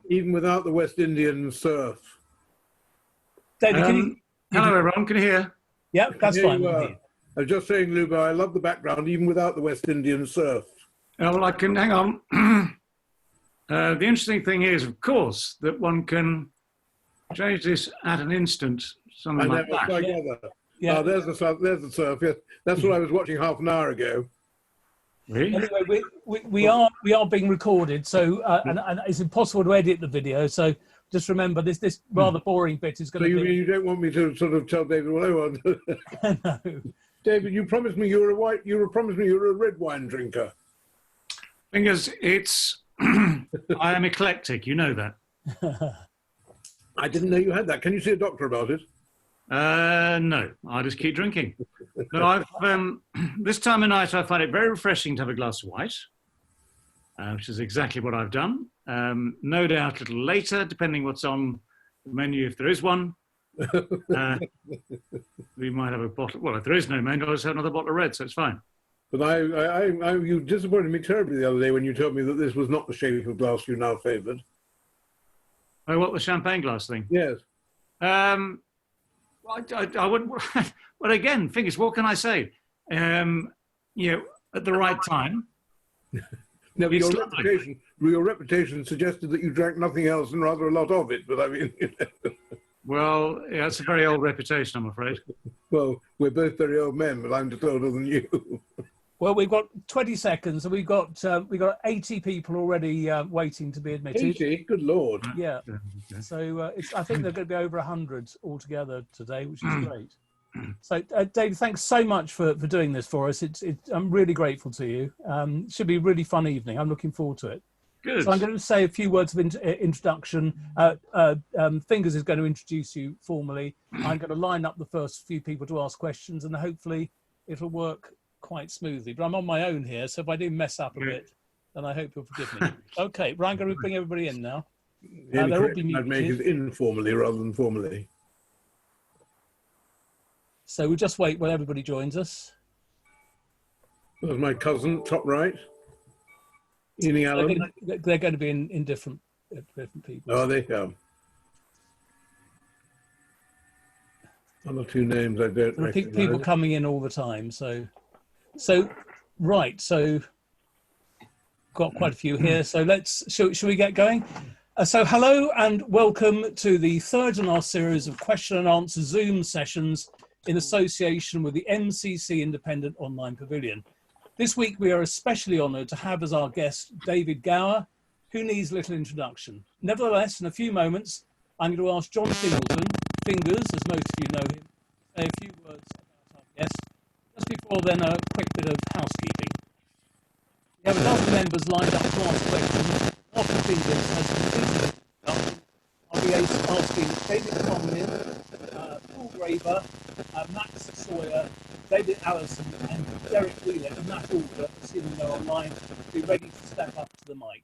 Even without the West Indian surf. David, can you... Hello, everyone. Can you hear? Yeah, that's fine. I was just saying, Luba, I love the background, even without the West Indian surf. Well, I can hang on. The interesting thing is, of course, that one can change this at an instant. Something like that. Yeah. There's the surf. There's the surf. Yes, that's what I was watching half an hour ago. Really? Anyway, we are being recorded, so and it's impossible to edit the video. So just remember, this rather boring bit is going to be. You don't want me to sort of tell David what I want? No. David, you promised me you were a red wine drinker. Fingers, I am eclectic. You know that. I didn't know you had that. Can you see a doctor about it? No, I just keep drinking. No, I've this time of night I find it very refreshing to have a glass of white, which is exactly what I've done. No doubt a little later, depending what's on the menu, if there is one, we might have a bottle. Well, if there is no menu, I'll just have another bottle of red, so it's fine. But you disappointed me terribly the other day when you told me that this was not the shape of glass you now favoured. Oh, what, the champagne glass thing? Yes. I wouldn't. But again, Fingers, what can I say? You know, at the right time. No, your reputation suggested that you drank nothing else and rather a lot of it. But I mean, you know. Well, yeah, it's a very old reputation, I'm afraid. Well, we're both very old men, but I'm just older than you. Well, we've got 20 seconds, and we've got 80 people already waiting to be admitted. 80? Good Lord. Yeah. So I think they're going to be over 100 altogether today, which is great. So, David, thanks so much for doing this for us. I'm really grateful to you. It should be a really fun evening. I'm looking forward to it. Good. So I'm going to say a few words of introduction. Fingers is going to introduce you formally. I'm going to line up the first few people to ask questions, and hopefully it'll work quite smoothly. But I'm on my own here, so if I do mess up a bit, then I hope you'll forgive me. Okay, right, I'm going to bring everybody in now. They'll all be muted. I'd make it informally rather than formally. So we'll just wait while everybody joins us. There's my cousin, top right. Eni Allen. They're going to be in different people. Oh, they come. Other two names I don't recognize. People coming in all the time. So right. So got quite a few here. So shall we get going? So hello and welcome to the third in our series of question and answer Zoom sessions in association with the MCC Independent Online Pavilion. This week we are especially honoured to have as our guest David Gower, who needs little introduction. Nevertheless, in a few moments, I'm going to ask John Fingleton, Fingers, as most of you know him, to say a few words about our guest. Just before then, a quick bit of housekeeping. We have a dozen members lined up to ask questions. After Fingers has completed the I'll be asking David Tomlin, Paul Graver, Max Sawyer, David Allison and Derek Wheeler in that order, assuming they're online, be ready to step up to the mic.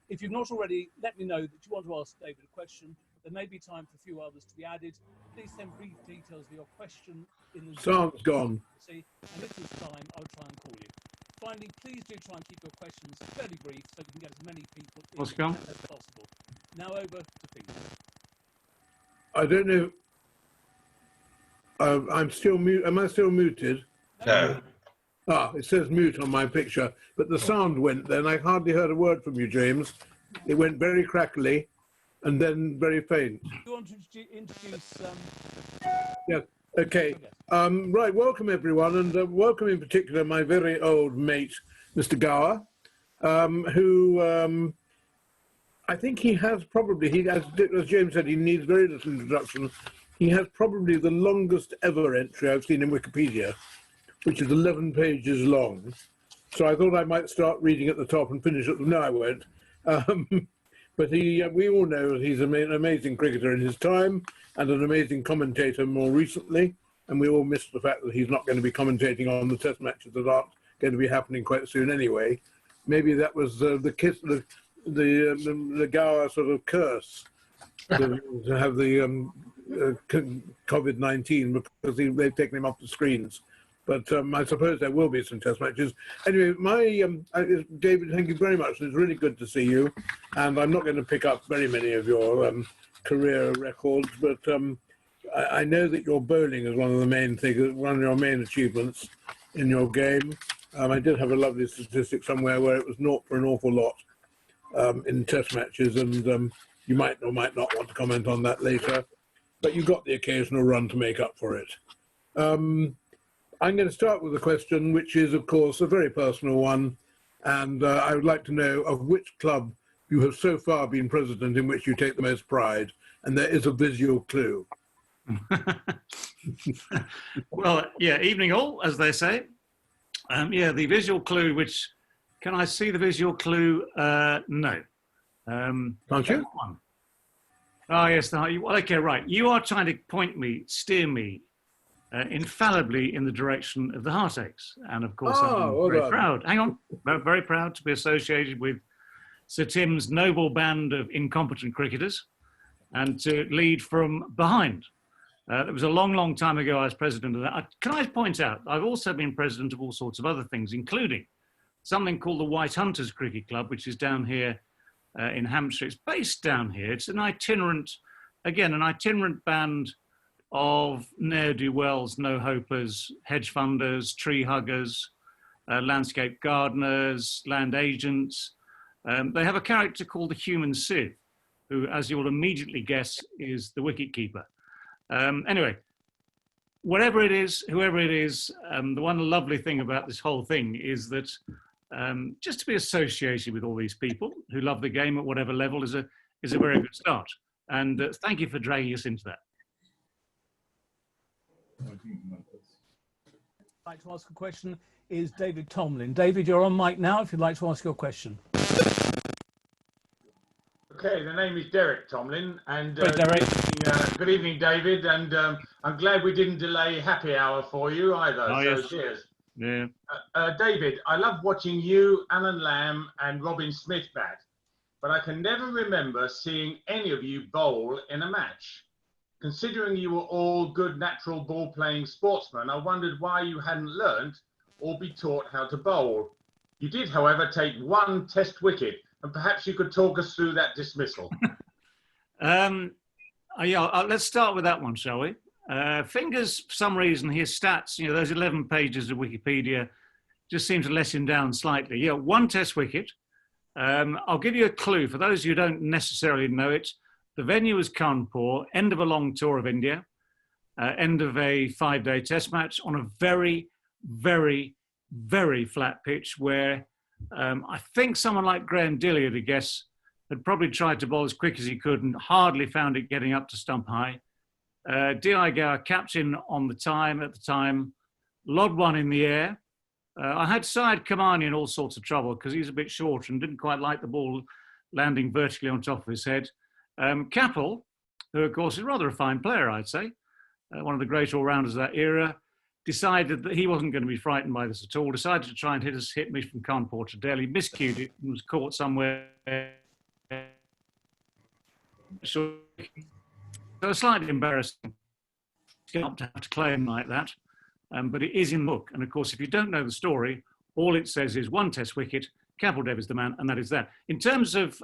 If you've not already, let me know that you want to ask David a question. There may be time for a few others to be added. Please send brief details of your question in the Sound's gone. And if there's time, I'll try and call you. Finally, please do try and keep your questions fairly brief so we can get as many people in as possible. Now over to Fingers. I don't know. I'm still mute. Am I still muted? No. Ah, it says mute on my picture, but the sound went then. I hardly heard a word from you, James. It went very crackly and then very faint. Do you want to introduce... Yes, okay. Right, welcome everyone, and welcome in particular my very old mate, Mr. Gower, who I think he has probably, as James said, he needs very little introduction. He has probably the longest ever entry I've seen in Wikipedia, which is 11 pages long. So I thought I might start reading at the top and finish at the... No, I won't. But we all know that he's an amazing cricketer in his time and an amazing commentator more recently. And we all miss the fact that he's not going to be commentating on the test matches that aren't going to be happening quite soon anyway. Maybe that was the Gower sort of curse to have the COVID-19 because they've taken him off the screens. But I suppose there will be some test matches. Anyway, David, thank you very much. It's really good to see you. And I'm not going to pick up very many of your career records, but I know that your bowling is one of the main things, one of your main achievements in your game. I did have a lovely statistic somewhere where it was naught for an awful lot in test matches, and you might or might not want to comment on that later, but you got the occasional run to make up for it. I'm going to start with a question, which is, of course, a very personal one, and I would like to know of which club you have so far been president in which you take the most pride, and there is a visual clue. Well, yeah, evening all, as they say. Yeah, the visual clue, which, can I see the visual clue? No. Can't you? One. Oh, yes. Okay, right. You are trying to point me, steer me, infallibly in the direction of the Heartaches. And of course, I'm very proud. Hang on. Very proud to be associated with Sir Tim's noble band of incompetent cricketers and to lead from behind. It was a long, long time ago I was president of that. Can I point out, I've also been president of all sorts of other things, including something called the White Hunters Cricket Club, which is down here in Hampshire. It's based down here. It's an itinerant band of ne'er-do-wells, no-hopers, hedge funders, tree huggers, landscape gardeners, land agents. They have a character called the Human Sieve, who, as you'll immediately guess, is the wicket-keeper. Anyway, whatever it is, whoever it is, the one lovely thing about this whole thing is that just to be associated with all these people who love the game at whatever level is a very good start. And thank you for dragging us into that. I'd like to ask a question is David Tomlin. David, you're on mic now if you'd like to ask your question. Okay, the name is Derek Tomlin, and Derek. Good evening, David, and I'm glad we didn't delay happy hour for you either. Oh, so yes. Cheers. Yeah. David, I love watching you, Alan Lamb, and Robin Smith bat, but I can never remember seeing any of you bowl in a match. Considering you were all good natural ball-playing sportsmen, I wondered why you hadn't learned or be taught how to bowl. You did, however, take one test wicket, and perhaps you could talk us through that dismissal. Yeah, let's start with that one, shall we? Fingers, for some reason, his stats, those 11 pages of Wikipedia just seem to let him down slightly. Yeah, one test wicket. I'll give you a clue. For those who don't necessarily know it, the venue was Kanpur, end of a long tour of India, end of a 5-day test match on a very, very, very flat pitch where I think someone like Graham Dilliard, I guess, had probably tried to bowl as quick as he could and hardly found it getting up to stump high. D.I. Gower, captain at the time, lobbed one in the air. I had Syed Kamani in all sorts of trouble because he's a bit short and didn't quite like the ball landing vertically on top of his head. Capel, who of course is rather a fine player, I'd say, one of the great all-rounders of that era, decided that he wasn't going to be frightened by this at all, decided to try and hit me from Kanpur to Delhi, miscued it and was caught somewhere. So slightly embarrassing to have to claim like that, but it is in the book. And of course, if you don't know the story, all it says is one test wicket, Kapil Dev is the man, and that is that. In terms of,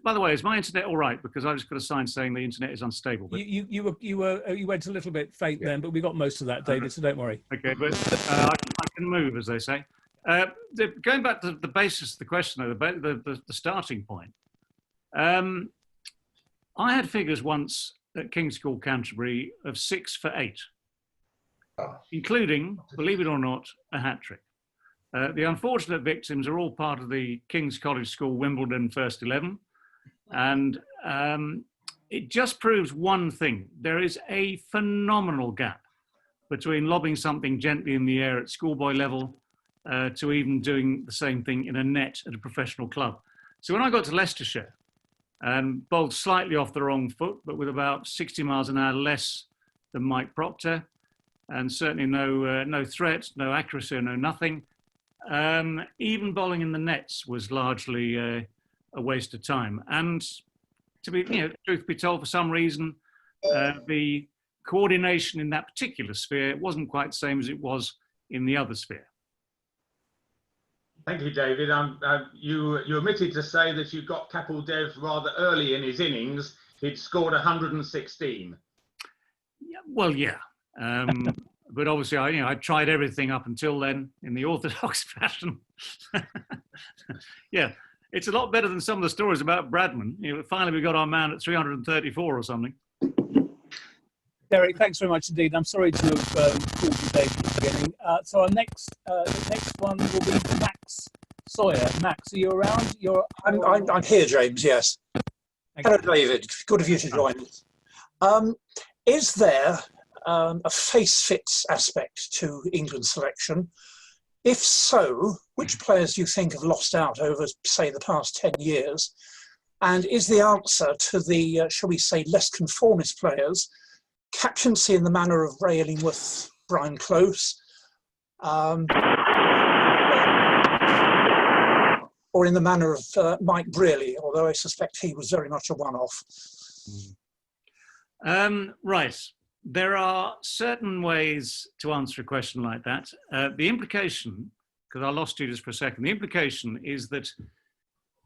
by the way, is my internet all right? Because I just got a sign saying the internet is unstable. But... You went a little bit faint then, but we got most of that, David. So don't worry. Okay, but I can move, as they say. Going back to the basis of the question, though, the starting point. I had figures once at King's School, Canterbury, of 6 for 8, including, believe it or not, a hat-trick. The unfortunate victims are all part of the King's College School Wimbledon First 11. And it just proves one thing. There is a phenomenal gap between lobbing something gently in the air at schoolboy level to even doing the same thing in a net at a professional club. So when I got to Leicestershire and bowled slightly off the wrong foot, but with about 60 miles an hour less than Mike Proctor, and certainly no threat, no accuracy, no nothing, even bowling in the nets was largely a waste of time. And to be, truth be told, for some reason, the coordination in that particular sphere wasn't quite the same as it was in the other sphere. Thank you, David. You omitted to say that you got Kapil Dev rather early in his innings. He'd scored 116. Yeah, well, yeah. But obviously, I tried everything up until then in the orthodox fashion. Yeah, it's a lot better than some of the stories about Bradman. Finally, we got our man at 334 or something. Derek, thanks very much indeed. I'm sorry to have called you David at the beginning. So our next one will be Max Sawyer. Max, are you around? I'm here, James, yes. Hello, David. Good of you to join us. Is there a face-fits aspect to England's selection? If so, which players do you think have lost out over, say, the past 10 years? And is the answer to the, shall we say, less conformist players captaincy in the manner of Ray Illingworth, Brian Close, or in the manner of Mike Brearley, although I suspect he was very much a one-off? Right. There are certain ways to answer a question like that. The implication, because I lost you just for a second, the implication is that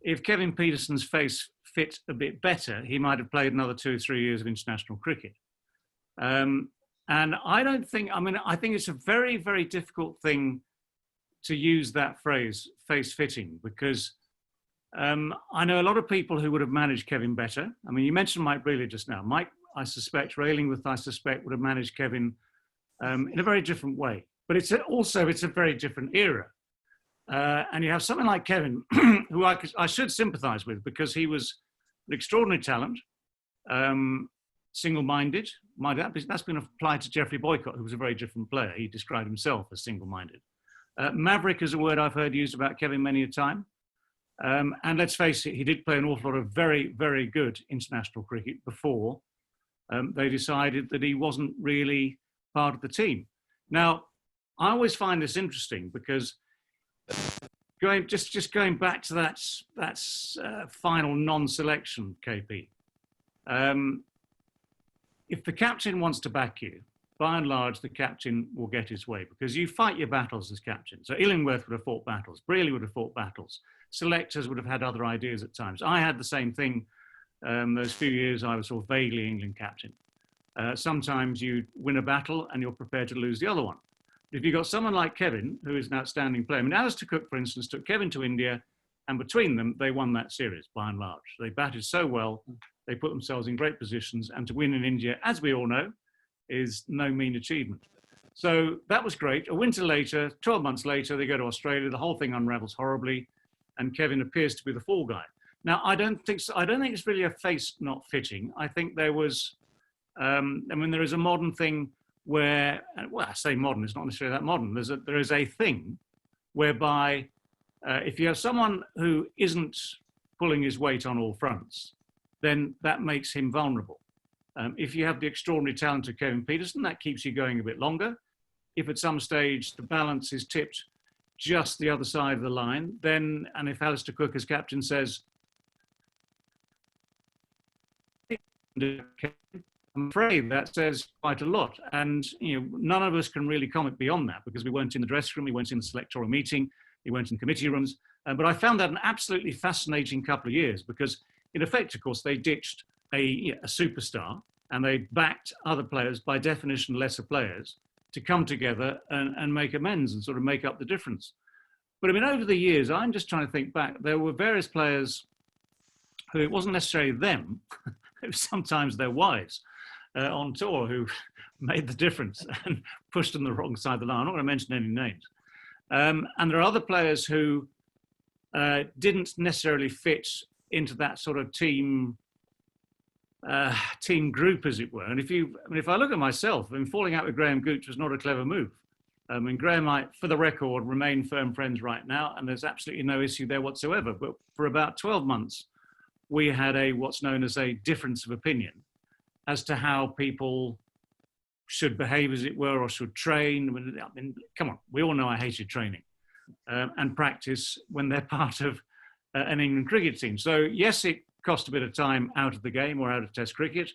if Kevin Pietersen's face fit a bit better, he might have played another 2 or 3 years of international cricket. And I don't think, I think it's a very, very difficult thing to use that phrase, face fitting, because I know a lot of people who would have managed Kevin better. I mean, you mentioned Mike Brearley just now. Mike, I suspect, Ray Illingworth, I suspect, would have managed Kevin in a very different way. But it's a very different era. And you have something like Kevin, who I should sympathise with, because he was an extraordinary talent, single-minded. That's been applied to Geoffrey Boycott, who was a very different player. He described himself as single-minded. Maverick is a word I've heard used about Kevin many a time. And let's face it, he did play an awful lot of very, very good international cricket before they decided that he wasn't really part of the team. Now, I always find this interesting because going back to that final non-selection, KP, if the captain wants to back you, by and large, the captain will get his way because you fight your battles as captain. So Illingworth would have fought battles, Brearley would have fought battles, selectors would have had other ideas at times. I had the same thing those few years I was sort of vaguely England captain. Sometimes you win a battle and you're prepared to lose the other one. If you've got someone like Kevin, who is an outstanding player, I mean, Alistair Cook, for instance, took Kevin to India, and between them, they won that series, by and large. They batted so well, they put themselves in great positions, and to win in India, as we all know, is no mean achievement. So that was great. A winter later, 12 months later, they go to Australia, the whole thing unravels horribly, and Kevin appears to be the fall guy. Now, I don't think it's really a face not fitting. I think there was, there is a modern thing where, well, I say modern, it's not necessarily that modern. There is a thing whereby if you have someone who isn't pulling his weight on all fronts, then that makes him vulnerable. If you have the extraordinary talent of Kevin Pietersen, that keeps you going a bit longer. If at some stage the balance is tipped just the other side of the line, then, and if Alistair Cook as captain says, I'm afraid that says quite a lot. And none of us can really comment beyond that because we weren't in the dressing room, we weren't in the selectoral meeting, we weren't in committee rooms. But I found that an absolutely fascinating couple of years because in effect, of course, they ditched a superstar and they backed other players, by definition, lesser players, to come together and make amends and sort of make up the difference. But I mean, over the years, I'm just trying to think back, there were various players who it wasn't necessarily them, it was sometimes their wives on tour who made the difference and pushed them the wrong side of the line. I'm not going to mention any names. And there are other players who didn't necessarily fit into that sort of team group, as it were. And if I look at myself, falling out with Graham Gooch was not a clever move. Graham might, for the record, remain firm friends right now, and there's absolutely no issue there whatsoever. But for about 12 months, we had what's known as a difference of opinion as to how people should behave, as it were, or should train. I mean, come on, we all know I hated training and practice when they're part of an England cricket team. So yes, it cost a bit of time out of the game or out of Test cricket.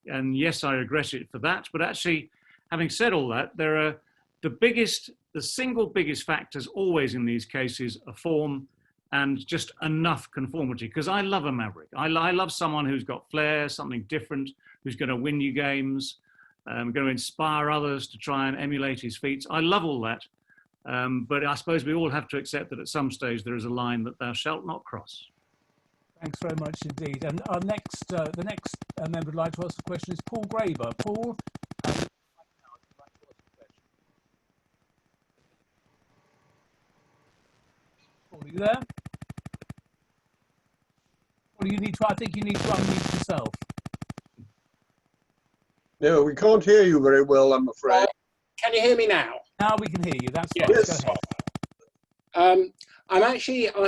And yes, I regret it for that. But actually, having said all that, there are the single biggest factors always in these cases are form and just enough conformity. Because I love a maverick. I love someone who's got flair, something different, who's going to win you games, going to inspire others to try and emulate his feats. I love all that. But I suppose we all have to accept that at some stage there is a line that thou shalt not cross. Thanks very much indeed. And our next, the next member would like to ask a question is Paul Graber. Paul, Paul, are you there? Or you need to, I think you need to unmute yourself. No, we can't hear you very well, I'm afraid. Can you hear me now? Now we can hear you. That's fine. Yes. Go ahead. I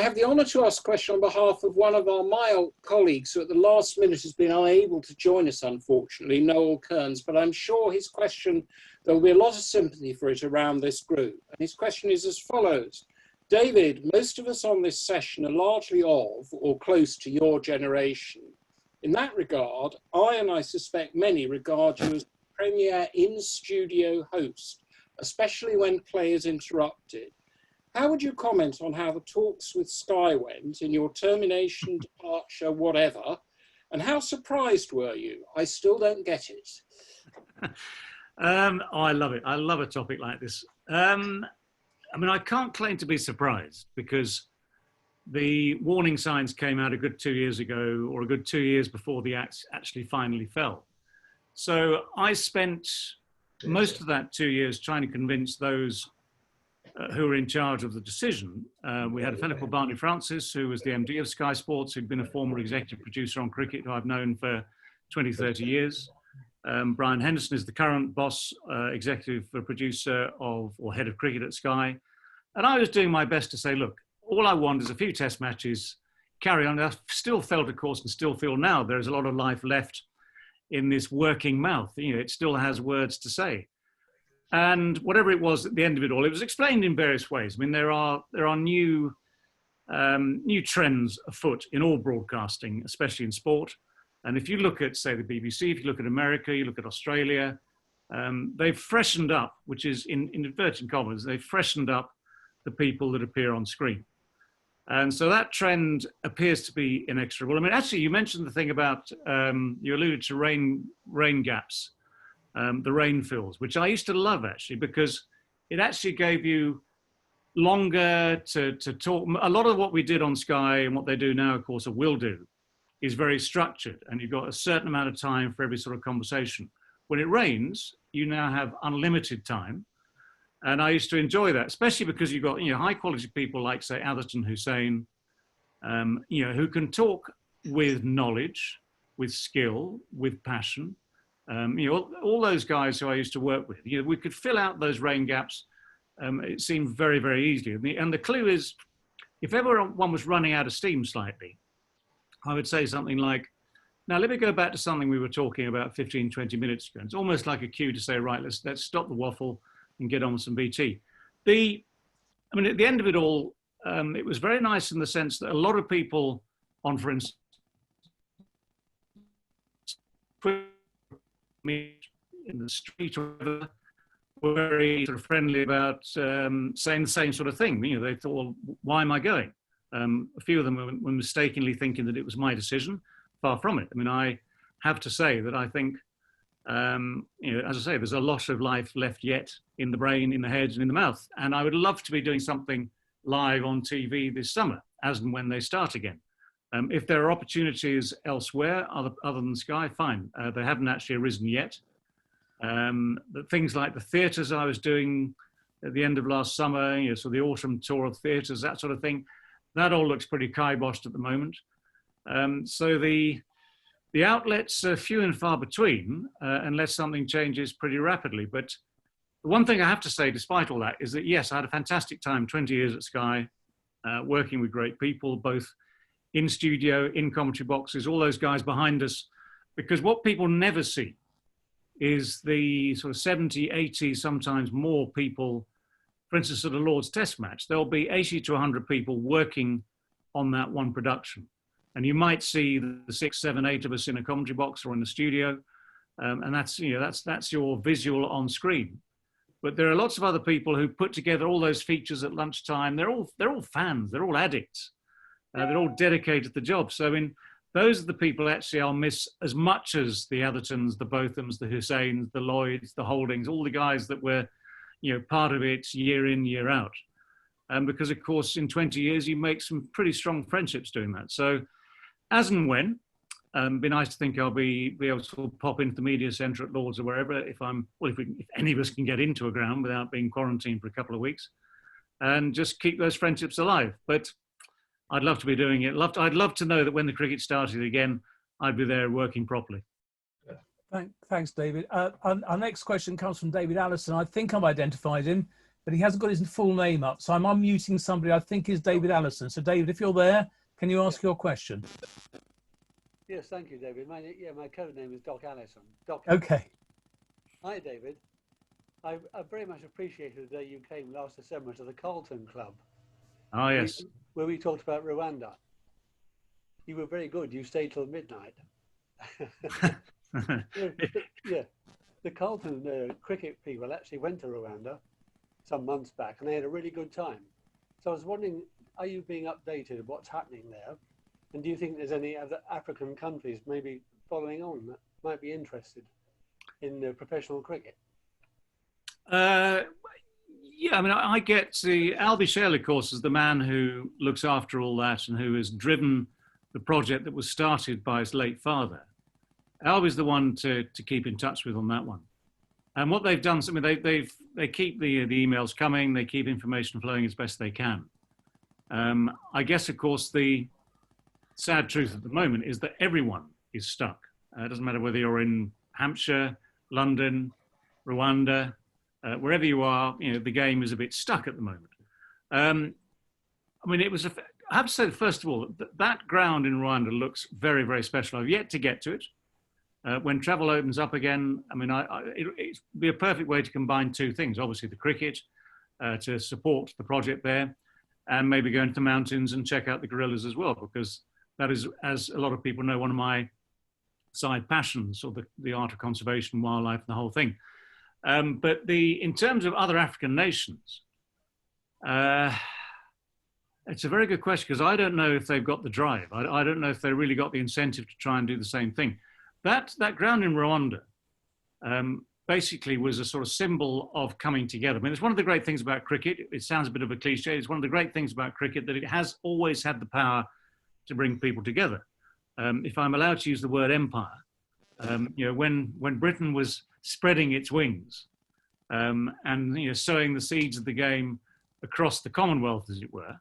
have the honour to ask a question on behalf of one of our MIOLP colleagues who at the last minute has been unable to join us, unfortunately, Noel Kearns, but I'm sure his question, there will be a lot of sympathy for it around this group. And his question is as follows. David, most of us on this session are largely of or close to your generation. In that regard, I suspect many regard you as the premier in-studio host, especially when play is interrupted. How would you comment on how the talks with Sky went in your termination, departure, whatever, and how surprised were you? I still don't get it. I love it. I love a topic like this. I mean, I can't claim to be surprised because the warning signs came out a good 2 years ago, or a good 2 years before the axe actually finally fell. So I spent most of that 2 years trying to convince those who were in charge of the decision. We had a fellow called Barney Francis, who was the MD of Sky Sports, who'd been a former executive producer on cricket, who I've known for 20, 30 years. Brian Henderson is the current boss, executive producer of, or head of cricket at Sky. And I was doing my best to say, look, all I want is a few test matches, carry on. I still felt, of course, and still feel now, there's a lot of life left in this working mouth. You know, it still has words to say. And whatever it was at the end of it all, it was explained in various ways. I mean, there are new trends afoot in all broadcasting, especially in sport. And if you look at, say, the BBC, if you look at America, you look at Australia, they've freshened up, which is in inverted commas, they've freshened up the people that appear on screen. And so that trend appears to be inexorable. I mean, actually, you mentioned the thing about, you alluded to rain gaps. The rain fills, which I used to love actually, because it actually gave you longer to talk. A lot of what we did on Sky and what they do now, of course, or will do, is very structured, and you've got a certain amount of time for every sort of conversation. When it rains, you now have unlimited time. And I used to enjoy that, especially because you've got, you know, high quality people like, say, Atherton Hussein, you know, who can talk with knowledge, with skill, with passion. You know, all those guys who I used to work with, you know, we could fill out those rain gaps. It seemed very, very easily. And the clue is, if ever one was running out of steam slightly, I would say something like, now let me go back to something we were talking about 15, 20 minutes ago. It's almost like a cue to say, right, let's stop the waffle and get on with some BT. I mean, at the end of it all, it was very nice in the sense that a lot of people on, for instance, me in the street or whatever, were very sort of friendly about saying the same sort of thing. You know, they thought, well, why am I going? A few of them were mistakenly thinking that it was my decision. Far from it. I mean, I have to say that I think, you know, as I say, there's a lot of life left yet in the brain, in the head, and in the mouth. And I would love to be doing something live on TV this summer, as and when they start again. If there are opportunities elsewhere other than Sky, fine. They haven't actually arisen yet. But things like the theatres I was doing at the end of last summer, you know, so the autumn tour of theatres, that sort of thing, that all looks pretty kiboshed at the moment. So the outlets are few and far between, unless something changes pretty rapidly. But the one thing I have to say, despite all that, is that yes, I had a fantastic time, 20 years at Sky, working with great people, both in studio, in commentary boxes, all those guys behind us, because what people never see is the sort of 70, 80, sometimes more people, for instance, at a Lord's Test match, there'll be 80 to 100 people working on that one production. And you might see the 6, 7, 8 of us in a commentary box or in the studio, and that's, you know, that's your visual on screen. But there are lots of other people who put together all those features at lunchtime. They're all fans. They're all addicts. They're all dedicated to the job. So I mean, those are the people actually I'll miss as much as the Athertons, the Bothams, the Husseins, the Lloyds, the Holdings, all the guys that were, you know, part of it year in, year out. Because of course, in 20 years, you make some pretty strong friendships doing that. So as and when, be nice to think I'll be able to pop into the media centre at Lords or wherever if any of us can get into a ground without being quarantined for a couple of weeks, and just keep those friendships alive. But I'd love to be doing it. I'd love to know that when the cricket started again, I'd be there working properly. Thanks, David. Our next question comes from David Allison. I think I've identified him, but he hasn't got his full name up. So I'm unmuting somebody I think is David Allison. So David, if you're there, can you ask your question? Yes, thank you, David. My code name is Doc Allison. Okay. Hi, David. I very much appreciated the day you came last December to the Carlton Club. Oh, yes. Where we talked about Rwanda. You were very good. You stayed till midnight. Yeah. The Carlton cricket people actually went to Rwanda some months back, and they had a really good time. So I was wondering, are you being updated of what's happening there? And do you think there's any other African countries maybe following on that might be interested in professional cricket? Yeah, I mean, I get the Albie Shale, of course, is the man who looks after all that and who has driven the project that was started by his late father. Albie's the one to keep in touch with on that one. And what they've done, I mean, they keep the emails coming, they keep information flowing as best they can. I guess, of course, the sad truth at the moment is that everyone is stuck. It doesn't matter whether you're in Hampshire, London, Rwanda, wherever you are, you know, the game is a bit stuck at the moment. I mean, I have to say, first of all, that ground in Rwanda looks very, very special. I've yet to get to it. When travel opens up again, I mean, it'd be a perfect way to combine two things. Obviously, the cricket to support the project there, and maybe go into the mountains and check out the gorillas as well, because that is, as a lot of people know, one of my side passions, or the art of conservation, wildlife, and the whole thing. But in terms of other African nations, it's a very good question, because I don't know if they've got the drive. I don't know if they really got the incentive to try and do the same thing. That ground in Rwanda basically was a sort of symbol of coming together. I mean, it's one of the great things about cricket. It sounds a bit of a cliche. It's one of the great things about cricket that it has always had the power to bring people together. If I'm allowed to use the word empire, you know, when Britain was spreading its wings and, you know, sowing the seeds of the game across the Commonwealth, as it were,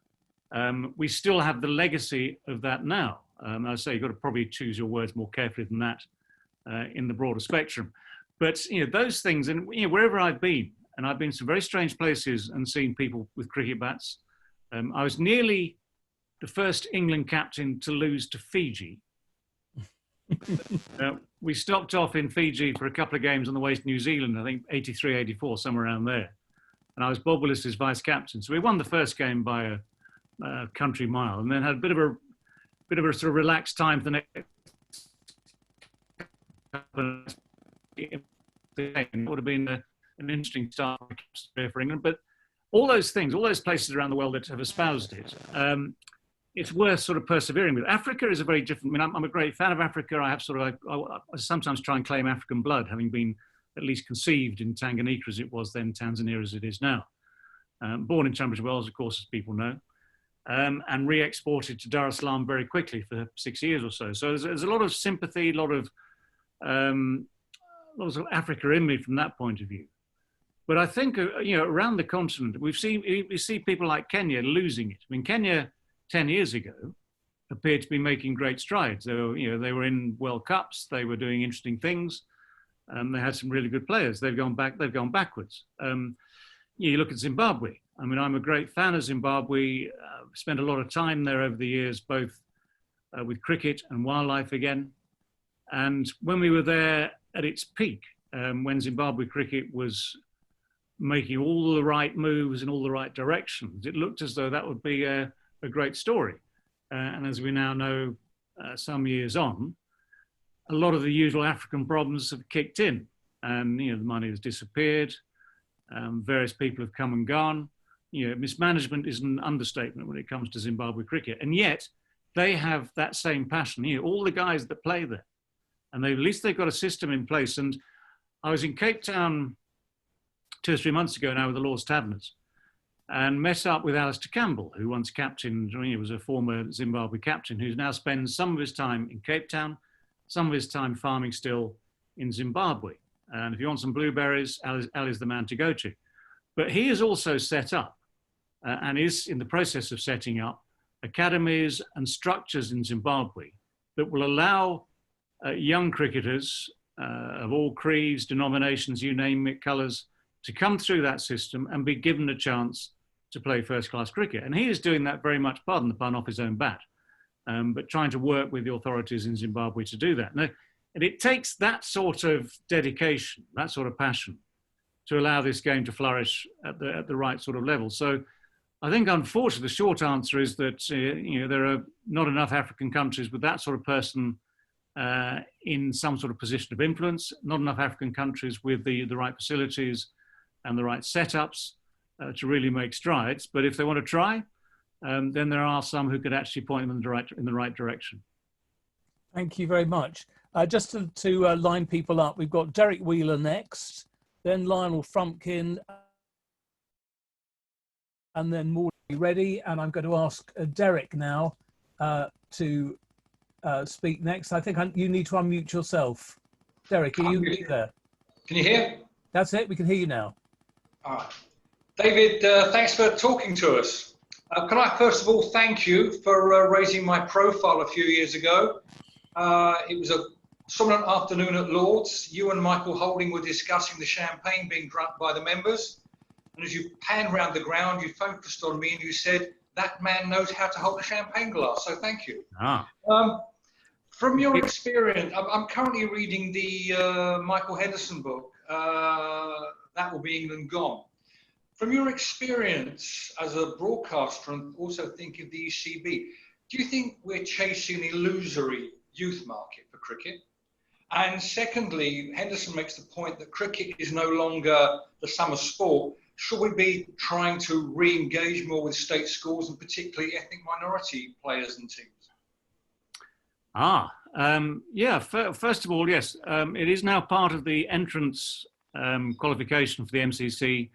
we still have the legacy of that now. I say you've got to probably choose your words more carefully than that in the broader spectrum. But, you know, those things, and, you know, wherever I've been, and I've been to some very strange places and seen people with cricket bats. I was nearly the first England captain to lose to Fiji. We stopped off in Fiji for a couple of games on the way to New Zealand, I think 83, 84, somewhere around there. And I was Bob Willis's vice captain. So we won the first game by a country mile, and then had a bit of a sort of relaxed time for the next. It would have been an interesting start for England. But all those things, all those places around the world that have espoused it, it's worth sort of persevering with. Africa is a very different. I mean, I'm a great fan of Africa. I have sort of, I sometimes try and claim African blood, having been at least conceived in Tanganyika as it was then, Tanzania as it is now. Born in Tunbridge Wells, of course, as people know, and re-exported to Dar es Salaam very quickly for 6 years or so. So there's a lot of sympathy, a lot of Africa in me from that point of view. But I think, you know, around the continent, we see people like Kenya losing it. I mean, Kenya 10 years ago appeared to be making great strides. They were in World Cups, they were doing interesting things, and they had some really good players. They've gone backwards. You look at Zimbabwe. I mean, I'm a great fan of Zimbabwe. Spent a lot of time there over the years, both with cricket and wildlife again. And when we were there at its peak, when Zimbabwe cricket was making all the right moves in all the right directions, it looked as though that would be a great story. And as we now know, some years on, a lot of the usual African problems have kicked in, and the money has disappeared. Various people have come and gone. Mismanagement is an understatement when it comes to Zimbabwe cricket, and yet they have that same passion. All the guys that play there, and at least they've got a system in place. And I was in Cape Town 2 or 3 months ago now with the Lord's Taverners, and met up with Alistair Campbell, who once captained, was a former Zimbabwe captain, who now spends some of his time in Cape Town, some of his time farming still in Zimbabwe. And if you want some blueberries, Ali's the man to go to. But he has also set up and is in the process of setting up academies and structures in Zimbabwe that will allow young cricketers of all creeds, denominations, you name it, colours, to come through that system and be given a chance to play first-class cricket. And he is doing that very much, pardon the pun, off his own bat, but trying to work with the authorities in Zimbabwe to do that. Now, and it takes that sort of dedication, that sort of passion, to allow this game to flourish at the right sort of level. So I think, unfortunately, the short answer is that there are not enough African countries with that sort of person in some sort of position of influence, not enough African countries with the right facilities and the right setups to really make strides. But if they want to try, then there are some who could actually point them in the right direction. Thank you very much. Just to line people up, we've got Derek Wheeler next, then Lionel Frumpkin, and then Morley Ready. And I'm going to ask Derek now to speak next. I think you need to unmute yourself. Derek, are you there? Can you hear? That's it. We can hear you now. All right. David, thanks for talking to us. Can I first of all thank you for raising my profile a few years ago. It was a somnolent afternoon at Lord's. You and Michael Holding were discussing the champagne being drunk by the members. And as you panned round the ground, you focused on me and you said, that man knows how to hold a champagne glass. So thank you. From your experience, I'm currently reading the Michael Henderson book, That Will Be England Gone. From your experience as a broadcaster and also thinking of the ECB, do you think we're chasing an illusory youth market for cricket? And secondly, Henderson makes the point that cricket is no longer the summer sport. Should we be trying to re-engage more with state schools and particularly ethnic minority players and teams? Yeah, first of all, yes, it is now part of the entrance qualification for the MCC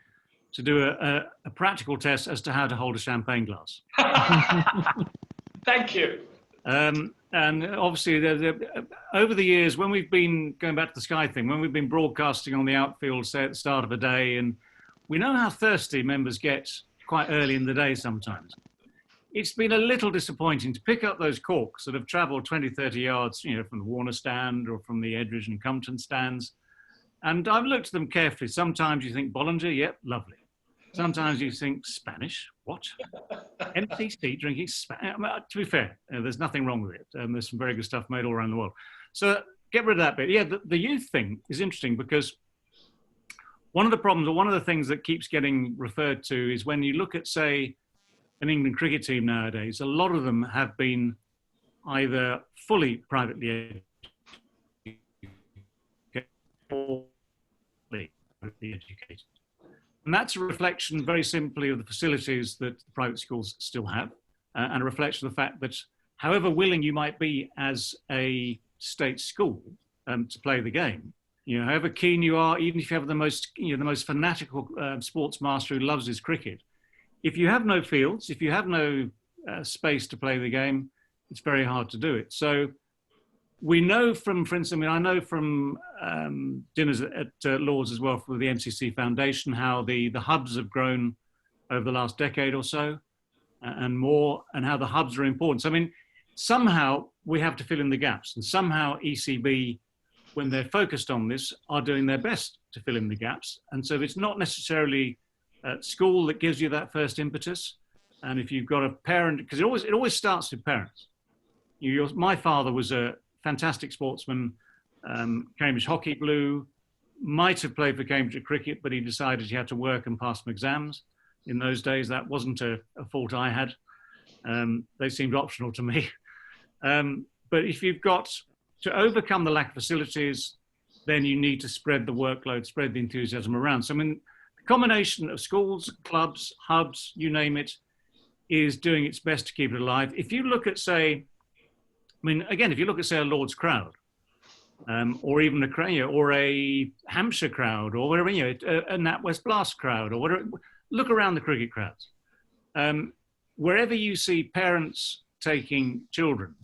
to do a practical test as to how to hold a champagne glass. Thank you. And obviously, over the years, when we've been going back to the Sky thing, when we've been broadcasting on the outfield, say at the start of a day, and we know how thirsty members get quite early in the day sometimes. It's been a little disappointing to pick up those corks that have travelled 20, 30 yards, from the Warner stand or from the Edridge and Compton stands. And I've looked at them carefully. Sometimes you think Bollinger, yep, lovely. Sometimes you think Spanish, what? MCC drinking Spanish. To be fair, there's nothing wrong with it. There's some very good stuff made all around the world. So get rid of that bit. Yeah, the youth thing is interesting because one of the problems, or one of the things that keeps getting referred to is when you look at, say, an England cricket team nowadays, a lot of them have been either fully privately educated or privately educated. And that's a reflection very simply of the facilities that the private schools still have, and a reflection of the fact that however willing you might be as a state school to play the game, however keen you are, even if you have the most fanatical sports master who loves his cricket, if you have no fields, if you have no space to play the game, it's very hard to do it. So we know from, for instance, I know from dinners at Lord's as well for the MCC Foundation, how the hubs have grown over the last decade or so and more, and how the hubs are important. So, somehow we have to fill in the gaps, and somehow ECB, when they're focused on this, are doing their best to fill in the gaps. And so it's not necessarily school that gives you that first impetus. And if you've got a parent, because it always starts with parents. My father was a fantastic sportsman, Cambridge hockey blue, might have played for Cambridge cricket, but he decided he had to work and pass some exams. In those days, that wasn't a fault I had. They seemed optional to me. But if you've got to overcome the lack of facilities, then you need to spread the workload, spread the enthusiasm around. So I mean, the combination of schools, clubs, hubs, you name it, is doing its best to keep it alive. If you look at, say, I mean, again, if you look at, say, a Lord's crowd, or even a crowd, or a Hampshire crowd, or whatever, a NatWest Blast crowd, or whatever, look around the cricket crowds. Wherever you see parents taking children,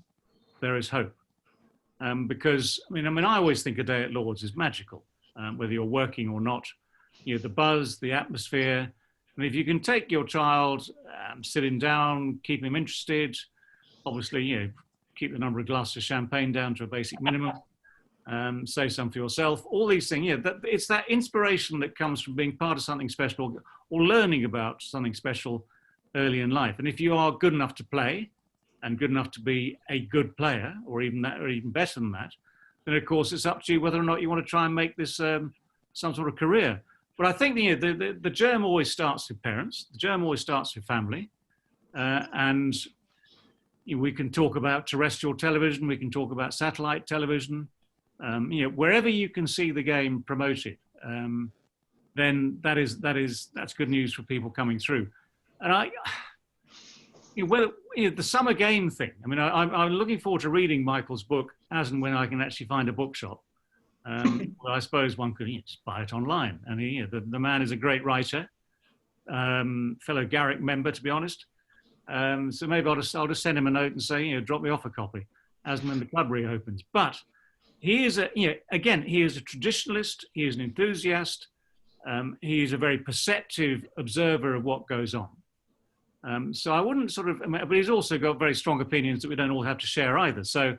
there is hope. Because I mean, I always think a day at Lord's is magical, whether you're working or not. The buzz, the atmosphere. And if you can take your child, sit him down, keep him interested, obviously, keep the number of glasses of champagne down to a basic minimum, save some for yourself, all these things. It's that inspiration that comes from being part of something special or learning about something special early in life. And if you are good enough to play, and good enough to be a good player, or even that, or even better than that, then of course it's up to you whether or not you want to try and make this some sort of career. But I think the germ always starts with parents. The germ always starts with family, and we can talk about terrestrial television. We can talk about satellite television. Wherever you can see the game promoted, then that's good news for people coming through. And the summer game thing. I mean, I'm looking forward to reading Michael's book as and when I can actually find a bookshop. Well, I suppose one could just buy it online. And the man is a great writer, fellow Garrick member, to be honest. So maybe I'll just send him a note and say, drop me off a copy as and when the club reopens. But he is again, he is a traditionalist. He is an enthusiast. He is a very perceptive observer of what goes on. So I wouldn't but he's also got very strong opinions that we don't all have to share either. So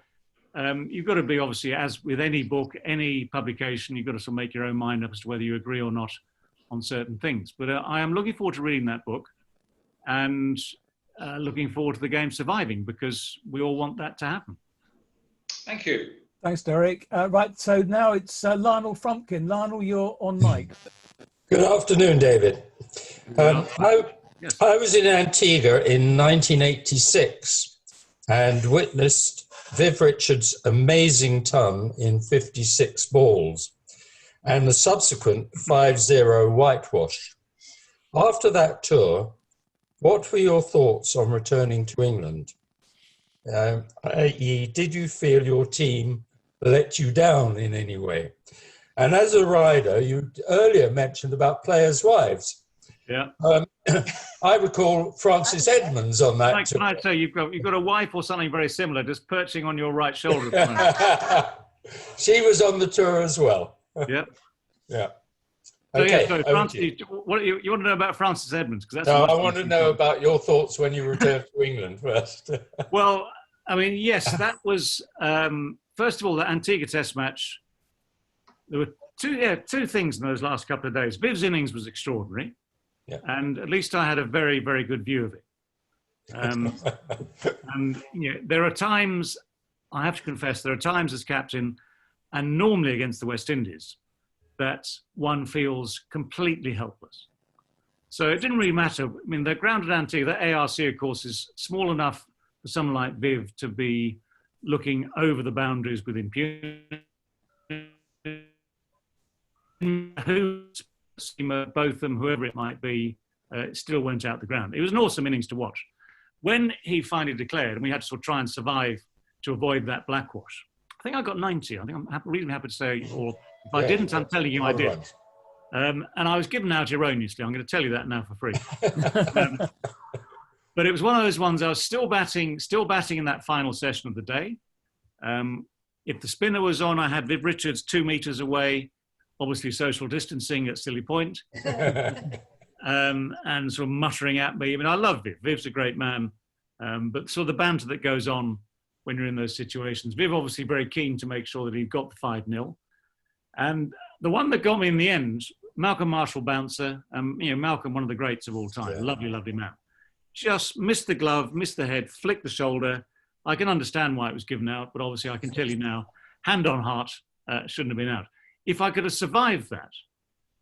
you've got to be, obviously, as with any book, any publication, you've got to sort of make your own mind up as to whether you agree or not on certain things. But I am looking forward to reading that book and looking forward to the game surviving, because we all want that to happen. Thank you. Thanks, Derek. Right, so now it's Lionel Frumpkin. Lionel, you're on mic. Good afternoon, David. I was in Antigua in 1986 and witnessed Viv Richards' amazing ton in 56 balls and the subsequent 5-0 whitewash. After that tour, what were your thoughts on returning to England? I.e., did you feel your team let you down in any way? And as a rider, you earlier mentioned about players' wives. Yeah. I recall Francis Edmonds on that. Can I say you've got a wife or something very similar, just perching on your right shoulder? She was on the tour as well. Yeah. Yeah. So, okay. So Francis, what you want to know about Francis Edmonds? Because I want to know about your thoughts when you returned to England first. Well, I mean, yes, that was first of all the Antigua Test match. There were two things in those last couple of days. Viv's innings was extraordinary. Yeah. And at least I had a very, very good view of it. And there are times, I have to confess, there are times as captain, and normally against the West Indies, that one feels completely helpless. So it didn't really matter. I mean, the ground at Antigua, the ARC, of course, is small enough for someone like Viv to be looking over the boundaries with impunity. Both of them, whoever it might be, still went out the ground. It was an awesome innings to watch. When he finally declared, and we had to sort of try and survive to avoid that blackwash, I think I got 90. I think I'm reasonably happy to say, or if I didn't, I'm telling you I did. And I was given out erroneously. I'm going to tell you that now for free. But it was one of those ones I was still batting in that final session of the day. If the spinner was on, I had Viv Richards 2 meters away, obviously social distancing at Silly Point, and sort of muttering at me. I mean, I love Viv. Viv's a great man, but sort of the banter that goes on when you're in those situations. Viv obviously very keen to make sure that he got the 5-0. And the one that got me in the end, Malcolm Marshall bouncer, Malcolm, one of the greats of all time, yeah. Lovely, lovely man. Just missed the glove, missed the head, flicked the shoulder. I can understand why it was given out, but obviously I can tell you now, hand on heart, shouldn't have been out. If I could have survived that,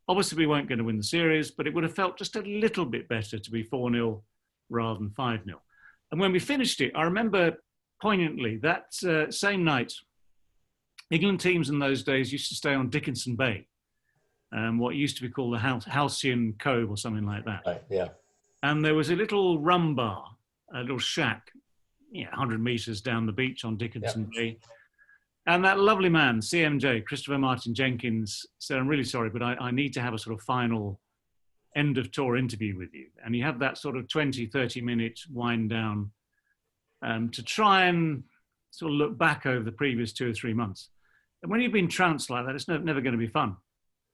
obviously we weren't going to win the series, but it would have felt just a little bit better to be 4-0 rather than 5-0. And when we finished it, I remember poignantly that same night, England teams in those days used to stay on Dickinson Bay, what used to be called the Halcyon Cove or something like that. Right, yeah. And there was a little rum bar, a little shack, 100 metres down the beach on Dickinson Bay. And that lovely man, CMJ, Christopher Martin Jenkins, said, "I'm really sorry, but I need to have a sort of final end of tour interview with you." And he had that sort of 20, 30 minute wind down to try and sort of look back over the previous 2 or 3 months. And when you've been trounced like that, it's never going to be fun.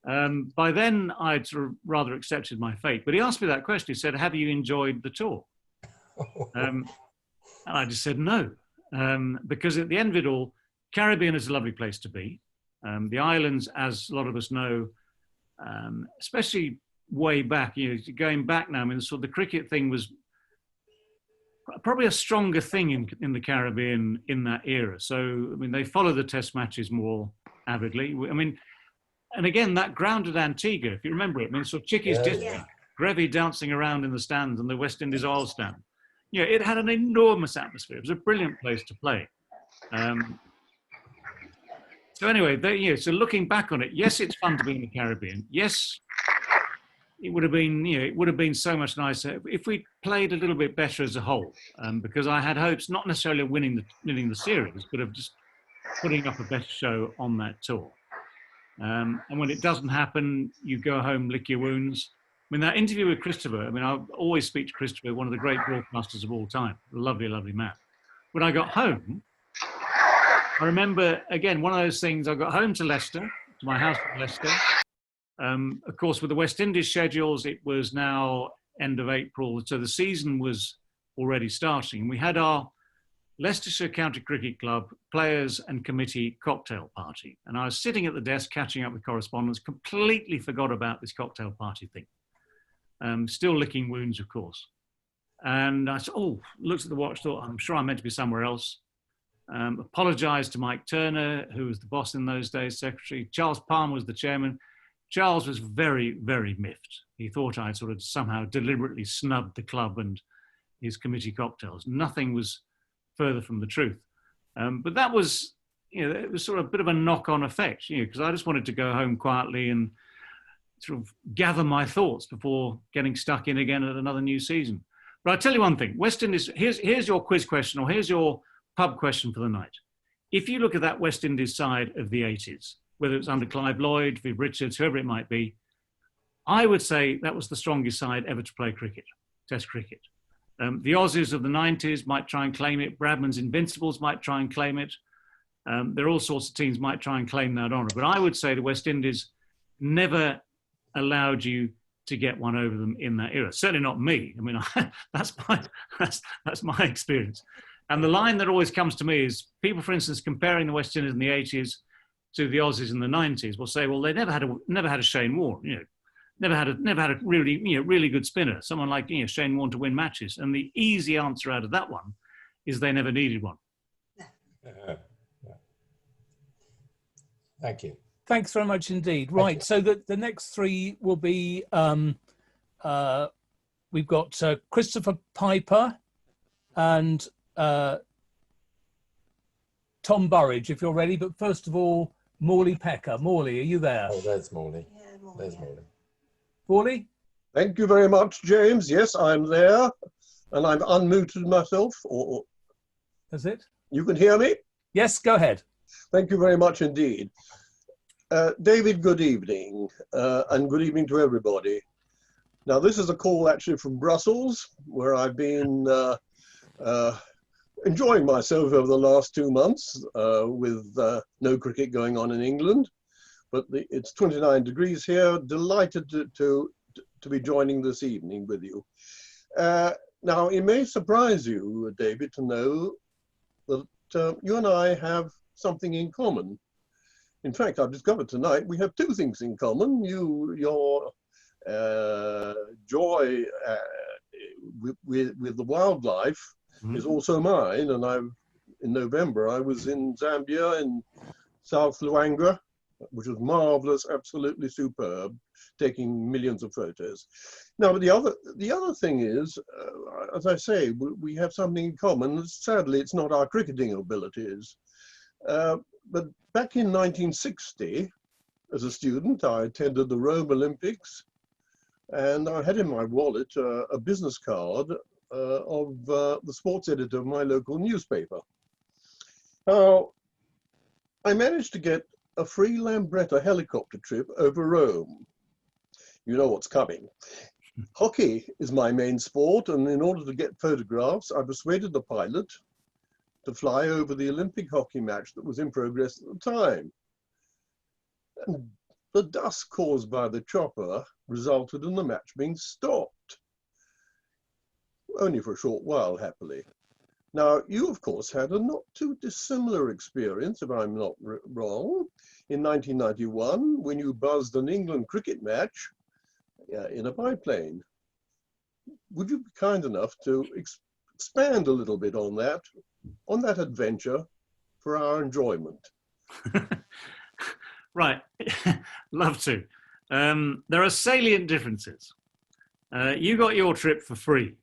By then, I'd sort of rather accepted my fate. But he asked me that question. He said, "Have you enjoyed the tour?" And I just said no, because at the end of it all, Caribbean is a lovely place to be. The islands, as a lot of us know, especially way back, going back now, I mean, sort of the cricket thing was probably a stronger thing in the Caribbean in that era. So, I mean, they follow the test matches more avidly. I mean, and again, that ground at Antigua, if you remember it, I mean, sort of Chickies District, Grevy dancing around in the stands and the West Indies Oil stand. It had an enormous atmosphere. It was a brilliant place to play. So anyway, so looking back on it, yes, it's fun to be in the Caribbean. Yes, it would have been so much nicer if we played a little bit better as a whole. Because I had hopes, not necessarily of winning the series, but of just putting up a better show on that tour. And when it doesn't happen, you go home, lick your wounds. I mean, that interview with Christopher, I mean, I always speak to Christopher, one of the great broadcasters of all time. Lovely, lovely man. When I got home, I remember, again, one of those things, I got home to Leicester, to my house in Leicester. Of course, with the West Indies schedules, it was now end of April, so the season was already starting. We had our Leicestershire County Cricket Club players and committee cocktail party. And I was sitting at the desk catching up with correspondence, completely forgot about this cocktail party thing. Still licking wounds, of course. And I said, looked at the watch, thought, I'm sure I'm meant to be somewhere else. Apologised to Mike Turner, who was the boss in those days, secretary. Charles Palmer was the chairman. Charles was very, very miffed. He thought I'd sort of somehow deliberately snubbed the club and his committee cocktails. Nothing was further from the truth. But that was, it was sort of a bit of a knock-on effect, because I just wanted to go home quietly and sort of gather my thoughts before getting stuck in again at another new season. But I'll tell you one thing, West Indies, here's your quiz question, or here's your pub question for the night. If you look at that West Indies side of the 80s, whether it's under Clive Lloyd, Viv Richards, whoever it might be, I would say that was the strongest side ever to play cricket, Test cricket. The Aussies of the 90s might try and claim it. Bradman's Invincibles might try and claim it. There are all sorts of teams might try and claim that honour. But I would say the West Indies never allowed you to get one over them in that era. Certainly not me. I mean, that's my experience. And the line that always comes to me is people, for instance, comparing the West Indies in the 80s to the Aussies in the 90s will say, well, they never had a Shane Warne, never had a really good spinner, someone like Shane Warne to win matches. And the easy answer out of that one is they never needed one. Thank you. Thanks very much indeed. Right, so the next three will be, we've got Christopher Piper and Tom Burridge, if you're ready. But first of all, Morley Pecker. Morley, are you there? Oh, there's Morley. There's Morley. Morley? Thank you very much, James. Yes, I'm there. And I've unmuted myself. That's it? You can hear me? Yes, go ahead. Thank you very much indeed. David, good evening. And good evening to everybody. Now, this is a call actually from Brussels, where I've been enjoying myself over the last 2 months with no cricket going on in England. But it's 29 degrees here. Delighted to be joining this evening with you. Now, it may surprise you, David, to know that you and I have something in common. In fact, I've discovered tonight we have two things in common. Your joy with the wildlife is also mine. And in November, I was in Zambia in South Luangwa, which was marvelous, absolutely superb, taking millions of photos. Now, but the other thing is, as I say, we have something in common. Sadly, it's not our cricketing abilities. but back in 1960, as a student, I attended the Rome Olympics, and I had in my wallet a business card of the sports editor of my local newspaper. Now, I managed to get a free Lambretta helicopter trip over Rome. You know what's coming. Hockey is my main sport, and in order to get photographs, I persuaded the pilot to fly over the Olympic hockey match that was in progress at the time. And the dust caused by the chopper resulted in the match being stopped. Only for a short while, happily. Now, you, of course, had a not too dissimilar experience, if I'm not wrong, in 1991, when you buzzed an England cricket match in a biplane. Would you be kind enough to expand a little bit on that adventure for our enjoyment? Right, love to. There are salient differences. You got your trip for free.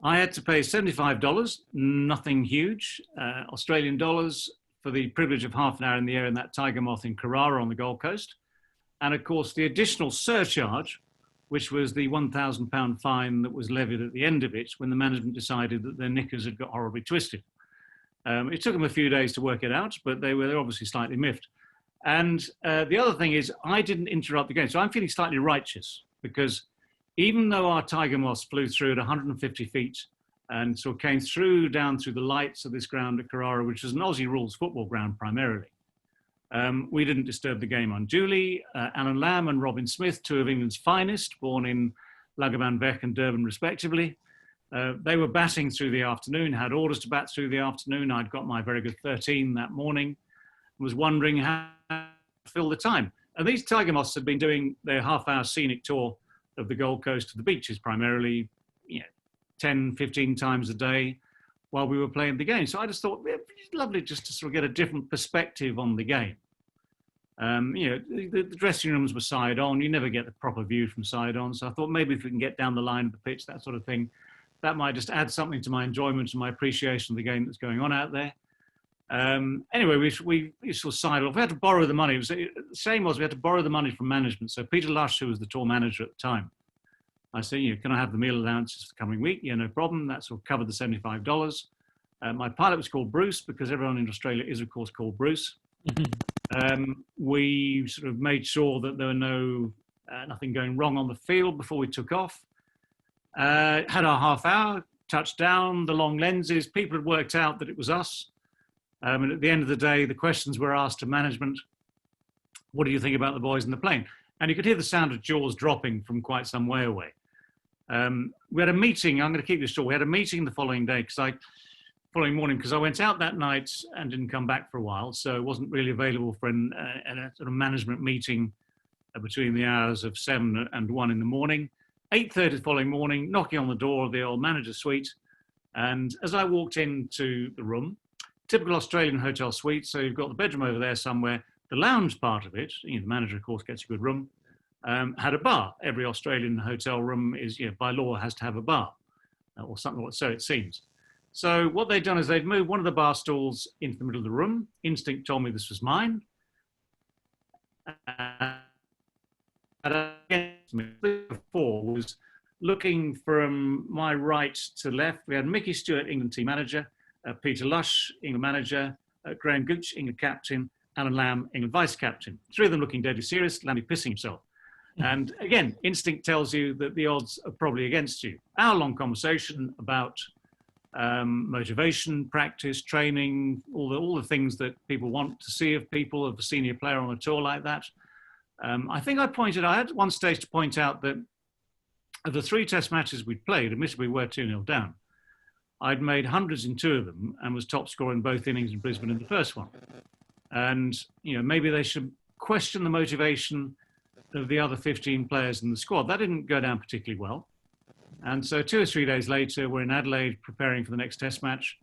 I had to pay $75, nothing huge, Australian dollars, for the privilege of half an hour in the air in that Tiger Moth in Currie on the Gold Coast. And of course, the additional surcharge, which was the £1,000 fine that was levied at the end of it when the management decided that their knickers had got horribly twisted. It took them a few days to work it out, but they're obviously slightly miffed. And the other thing is, I didn't interrupt the game. So I'm feeling slightly righteous, because even though our Tiger Moths flew through at 150 feet and sort of came down through the lights of this ground at Currie, which is an Aussie rules football ground primarily, we didn't disturb the game unduly. Alan Lamb and Robin Smith, two of England's finest, born in Lagobanbeck and Durban respectively, they were batting through the afternoon, had orders to bat through the afternoon. I'd got my very good 13 that morning, was wondering how to fill the time. And these Tiger Moths had been doing their half-hour scenic tour of the Gold Coast to the beaches, primarily 10, 15 times a day while we were playing the game. So I just thought, it's lovely just to sort of get a different perspective on the game. The dressing rooms were side on. You never get the proper view from side on. So I thought maybe if we can get down the line of the pitch, that sort of thing, that might just add something to my enjoyment and my appreciation of the game that's going on out there. Anyway, we sort of sidled off. We had to borrow the money. The shame was we had to borrow the money from management. So Peter Lush, who was the tour manager at the time, I said, can I have the meal allowances for the coming week? Yeah, no problem. That sort of covered the $75. My pilot was called Bruce, because everyone in Australia is, of course, called Bruce. We sort of made sure that there were nothing going wrong on the field before we took off. Had our half hour, touched down, the long lenses. People had worked out that it was us. And at the end of the day, the questions were asked to management, what do you think about the boys in the plane? And you could hear the sound of jaws dropping from quite some way away. We had a meeting, I'm going to keep this short, we had a meeting the following morning, because I went out that night and didn't come back for a while, so it wasn't really available for a sort of management meeting between the hours of 7 and 1 in the morning. 8:30 the following morning, knocking on the door of the old manager's suite, and as I walked into the room, typical Australian hotel suite, so you've got the bedroom over there somewhere. The lounge part of it, the manager, of course, gets a good room, had a bar. Every Australian hotel room is, by law, has to have a bar, or something, so it seems. So what they'd done is they'd moved one of the bar stools into the middle of the room. Instinct told me this was mine. Before was looking from my right to left. We had Mickey Stewart, England team manager, Peter Lush, England manager, Graham Gooch, England captain, Alan Lamb, England vice captain. Three of them looking deadly serious, Lammy pissing himself. And again, instinct tells you that the odds are probably against you. Hour-long conversation about motivation, practice, training, all the things that people want to see of people, of a senior player on a tour like that. I think I had one stage to point out that of the 3 test matches we'd played, admittedly we were 2-0 down, I'd made hundreds in 2 of them and was top scorer in both innings in Brisbane in the first one. And, maybe they should question the motivation of the other 15 players in the squad. That didn't go down particularly well. And so 2 or 3 days later, we're in Adelaide preparing for the next test match.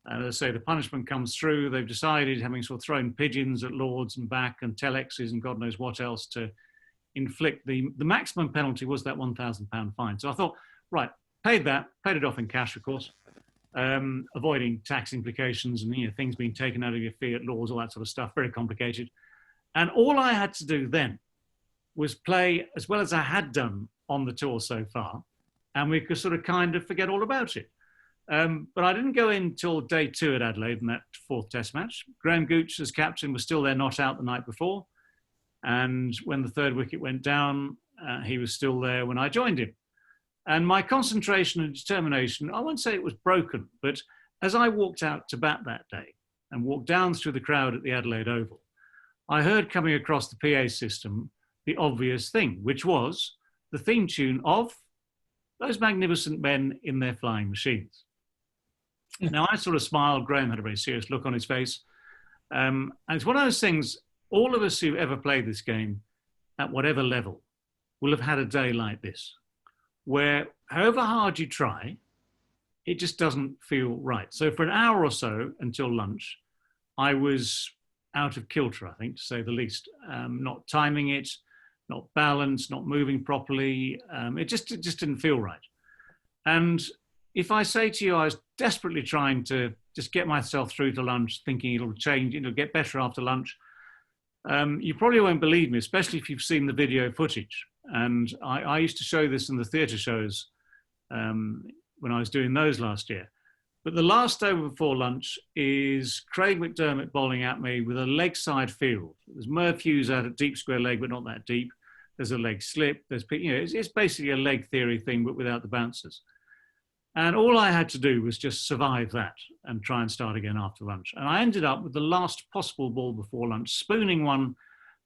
And as I say, the punishment comes through. They've decided, having sort of thrown pigeons at Lords and back and telexes and God knows what else, to inflict the maximum penalty was that £1,000 fine. So I thought, right, paid it off in cash, of course. avoiding tax implications and things being taken out of your fiat laws, all that sort of stuff, very complicated. And all I had to do then was play as well as I had done on the tour so far, and we could sort of kind of forget all about it. But I didn't go in till day 2 at Adelaide in that 4th test match. Graham Gooch as captain was still there, not out the night before. And when the 3rd wicket went down, he was still there when I joined him. And my concentration and determination, I won't say it was broken, but as I walked out to bat that day and walked down through the crowd at the Adelaide Oval, I heard coming across the PA system the obvious thing, which was the theme tune of Those Magnificent Men in Their Flying Machines. Now, I sort of smiled. Graham had a very serious look on his face. And it's one of those things, all of us who've ever played this game at whatever level will have had a day like this, where however hard you try, it just doesn't feel right. So for an hour or so until lunch, I was out of kilter, I think, to say the least. Not timing it, not balanced, not moving properly. It just didn't feel right. And if I say to you, I was desperately trying to just get myself through to lunch, thinking it'll change, it'll get better after lunch, you probably won't believe me, especially if you've seen the video footage. And I used to show this in the theatre shows when I was doing those last year. But the last over before lunch is Craig McDermott bowling at me with a leg side field. There's Merv Hughes out at deep square leg, but not that deep. There's a leg slip. There's, it's basically a leg theory thing, but without the bouncers. And all I had to do was just survive that and try and start again after lunch. And I ended up with the last possible ball before lunch, spooning one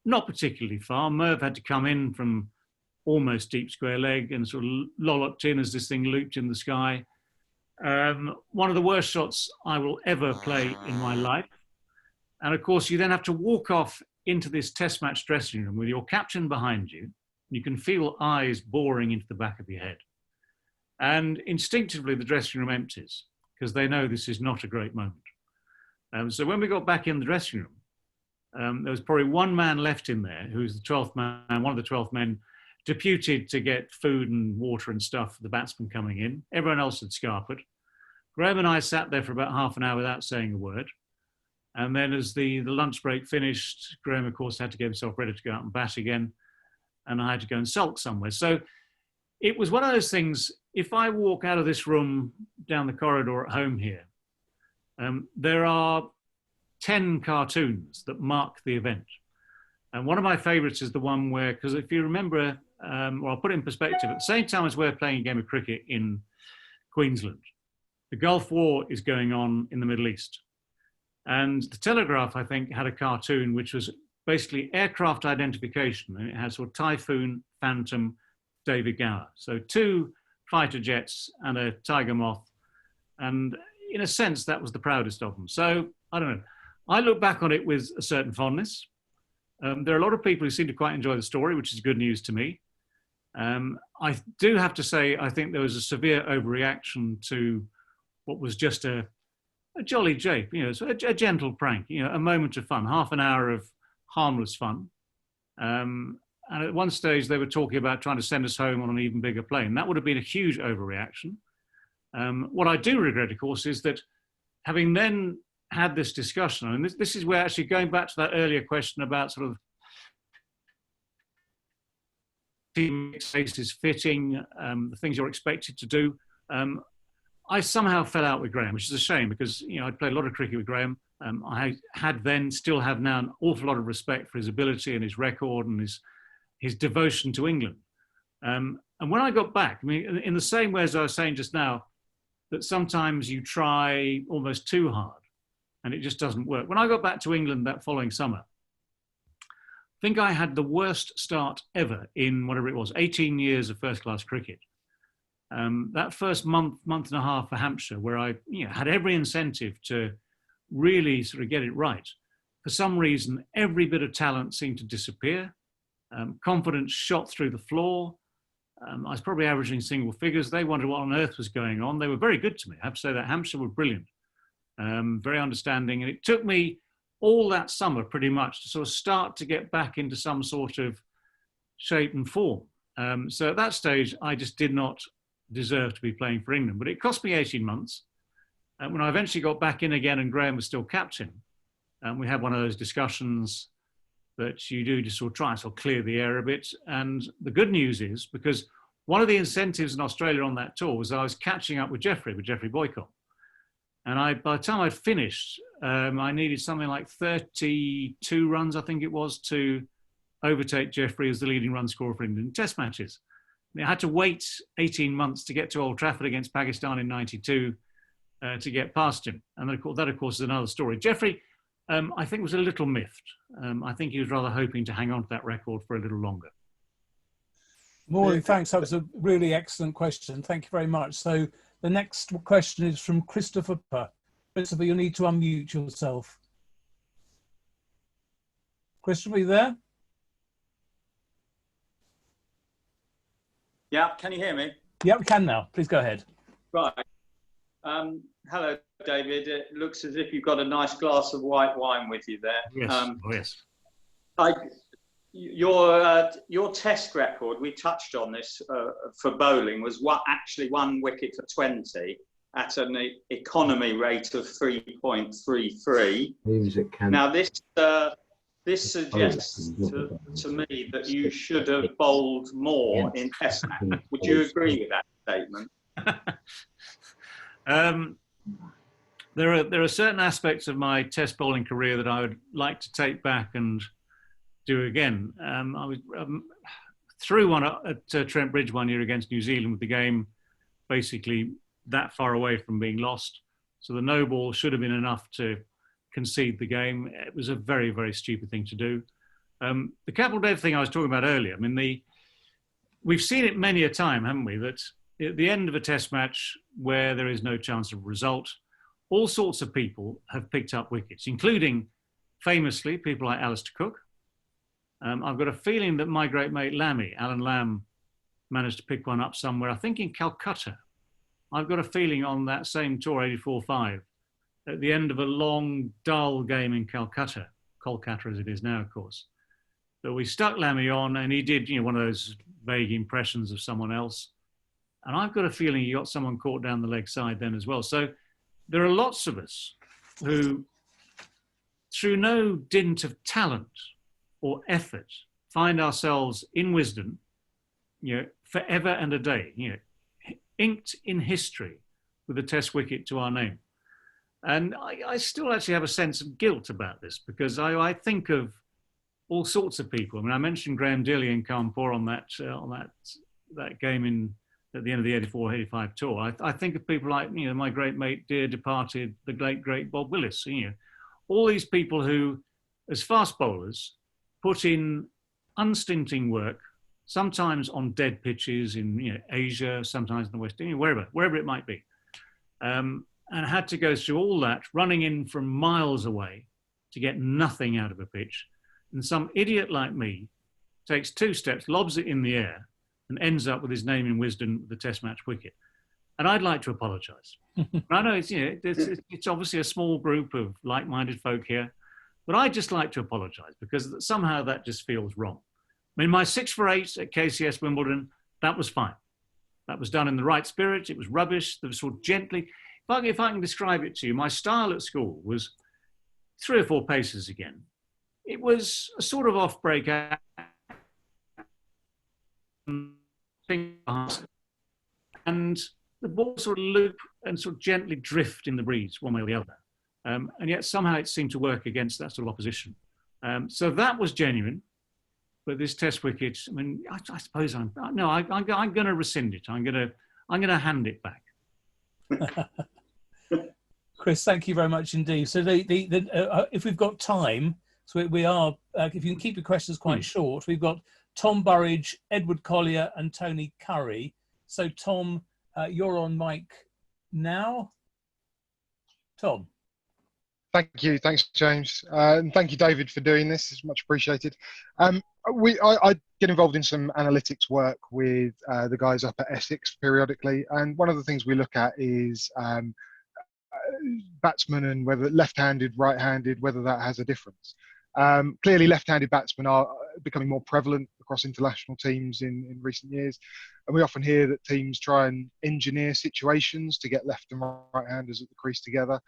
not particularly far. Merv had to come in from almost deep square leg and sort of lolloped in as this thing looped in the sky. One of the worst shots I will ever play in my life. And of course, you then have to walk off into this test match dressing room with your captain behind you. You can feel eyes boring into the back of your head. And instinctively, the dressing room empties because they know this is not a great moment. So when we got back in the dressing room, there was probably one man left in there who was the 12th man, one of the 12th men, deputed to get food and water and stuff for the batsman coming in. Everyone else had scarpered. Graham and I sat there for about half an hour without saying a word. And then as the lunch break finished, Graham, of course, had to get himself ready to go out and bat again. And I had to go and sulk somewhere. So it was one of those things, if I walk out of this room down the corridor at home here, there are 10 cartoons that mark the event. And one of my favorites is the one where, because if you remember, well, I'll put it in perspective, at the same time as we're playing a game of cricket in Queensland, the Gulf War is going on in the Middle East. And the Telegraph, I think, had a cartoon which was basically aircraft identification. And it had sort of Typhoon, Phantom, David Gower. So 2 fighter jets and a Tiger Moth. And in a sense, that was the proudest of them. So, I don't know. I look back on it with a certain fondness. There are a lot of people who seem to quite enjoy the story, which is good news to me. I do have to say, I think there was a severe overreaction to what was just a jolly jape, so a gentle prank, a moment of fun, half an hour of harmless fun. And at one stage, they were talking about trying to send us home on an even bigger plane. That would have been a huge overreaction. What I do regret, of course, is that having then had this discussion, and this is where actually going back to that earlier question about sort of team faces fitting, the things you're expected to do. I somehow fell out with Graham, which is a shame because, I'd played a lot of cricket with Graham. I had then, still have now, an awful lot of respect for his ability and his record and his devotion to England. And when I got back, in the same way as I was saying just now, that sometimes you try almost too hard and it just doesn't work. When I got back to England that following summer, I think I had the worst start ever in whatever it was, 18 years of first-class cricket. That first month and a half for Hampshire, where I had every incentive to really sort of get it right. For some reason, every bit of talent seemed to disappear. Confidence shot through the floor. I was probably averaging single figures. They wondered what on earth was going on. They were very good to me. I have to say that Hampshire were brilliant, very understanding. And it took me all that summer pretty much to sort of start to get back into some sort of shape and form. So at that stage, I just did not deserve to be playing for England. But it cost me 18 months. And when I eventually got back in again and Graham was still captain, we had one of those discussions that you do to sort of try and sort of clear the air a bit. And the good news is, because one of the incentives in Australia on that tour was I was catching up with Jeffrey Boycott. And by the time I'd finished, I needed something like 32 runs, I think it was, to overtake Jeffrey as the leading run scorer for England in Test matches. And I had to wait 18 months to get to Old Trafford against Pakistan in '92 to get past him. And that, of course, is another story. Jeffrey, I think, was a little miffed. I think he was rather hoping to hang on to that record for a little longer. Morley, thanks. That was a really excellent question. Thank you very much. So the next question is from Christopher. Christopher, you'll need to unmute yourself. Christopher, are you there? Yeah, can you hear me? Yeah, we can now. Please go ahead. Right. Hello, David. It looks as if you've got a nice glass of white wine with you there. Yes. Yes. Your test record, we touched on this for bowling, was actually 1 wicket for 20 at an economy rate of 3.33. Now this suggests to me that you should have bowled more in test match. Would you agree with that statement? There are certain aspects of my test bowling career that I would like to take back and do again. I was threw one at Trent Bridge one year against New Zealand with the game basically that far away from being lost. So the no ball should have been enough to concede the game. It was a very, very stupid thing to do. The capital dev thing I was talking about earlier, I mean, we've seen it many a time, haven't we, that at the end of a test match where there is no chance of result, all sorts of people have picked up wickets, including famously people like Alistair Cook. I've got a feeling that my great mate Alan Lamb, managed to pick one up somewhere, I think in Calcutta. I've got a feeling on that same tour, 84-5, at the end of a long, dull game in Calcutta, Kolkata as it is now, of course. So we stuck Lammy on and he did, one of those vague impressions of someone else. And I've got a feeling he got someone caught down the leg side then as well. So there are lots of us who, through no dint of talent or effort, find ourselves in Wisden, forever and a day, inked in history with a test wicket to our name. And I still actually have a sense of guilt about this because I think of all sorts of people. I mean, I mentioned Graham Dilley and Kanpur on that game at the end of the 84-85 tour. I think of people like, my great mate, dear departed, the great Bob Willis. All these people who, as fast bowlers, put in unstinting work, sometimes on dead pitches in Asia, sometimes in the West Indies, wherever it might be, and had to go through all that, running in from miles away to get nothing out of a pitch. And some idiot like me takes 2 steps, lobs it in the air, and ends up with his name in Wisden with the test match wicket. And I'd like to apologise. I know it's obviously a small group of like-minded folk here, but I'd just like to apologise because somehow that just feels wrong. I mean, my 6 for 8 at KCS Wimbledon, that was fine. That was done in the right spirit. It was rubbish. There was sort of gently, if I can describe it to you, my style at school was 3 or 4 paces again. It was a sort of off-break act. And the ball sort of loop and sort of gently drift in the breeze one way or the other. And yet somehow it seemed to work against that sort of opposition. So that was genuine. But this test wicket, I mean, I suppose I'm going to rescind it. I'm going to hand it back. Chris, thank you very much indeed. So if we've got time, so we are, if you can keep your questions quite short, we've got Tom Burridge, Edward Collier and Tony Currie. So Tom, you're on mic now. Tom. Thank you. Thanks, James. And thank you, David, for doing this. It's much appreciated. I get involved in some analytics work with the guys up at Essex periodically. And one of the things we look at is batsmen and whether left-handed, right-handed, whether that has a difference. Clearly, left-handed batsmen are becoming more prevalent across international teams in recent years. And we often hear that teams try and engineer situations to get left and right-handers at the crease together.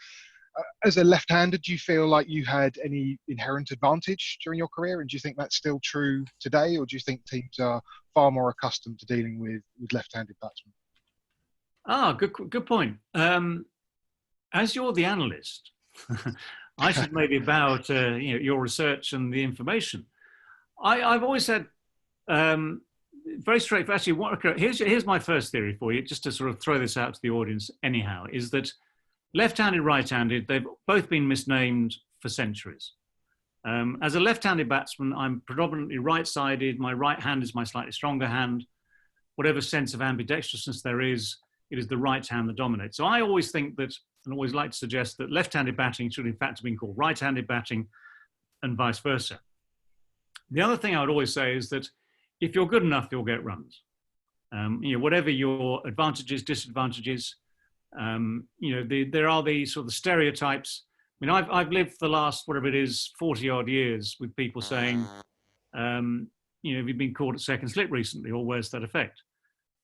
As a left-hander, do you feel like you had any inherent advantage during your career? And do you think that's still true today? Or do you think teams are far more accustomed to dealing with left-handed batsmen? Good point. As you're the analyst, I should maybe about your research and the information. I've always said very straight. Actually, here's my first theory for you, just to sort of throw this out to the audience. Anyhow, is that left-handed, right-handed, they've both been misnamed for centuries. As a left-handed batsman, I'm predominantly right-sided. My right hand is my slightly stronger hand. Whatever sense of ambidextrousness there is, it is the right hand that dominates. So I always think that, and always like to suggest that left-handed batting should in fact have been called right-handed batting and vice versa. The other thing I would always say is that if you're good enough, you'll get runs. Whatever your advantages, disadvantages, there are these sort of stereotypes. I mean, I've lived the last, whatever it is, 40 odd years with people saying, have you been caught at second slip recently, or where's that effect?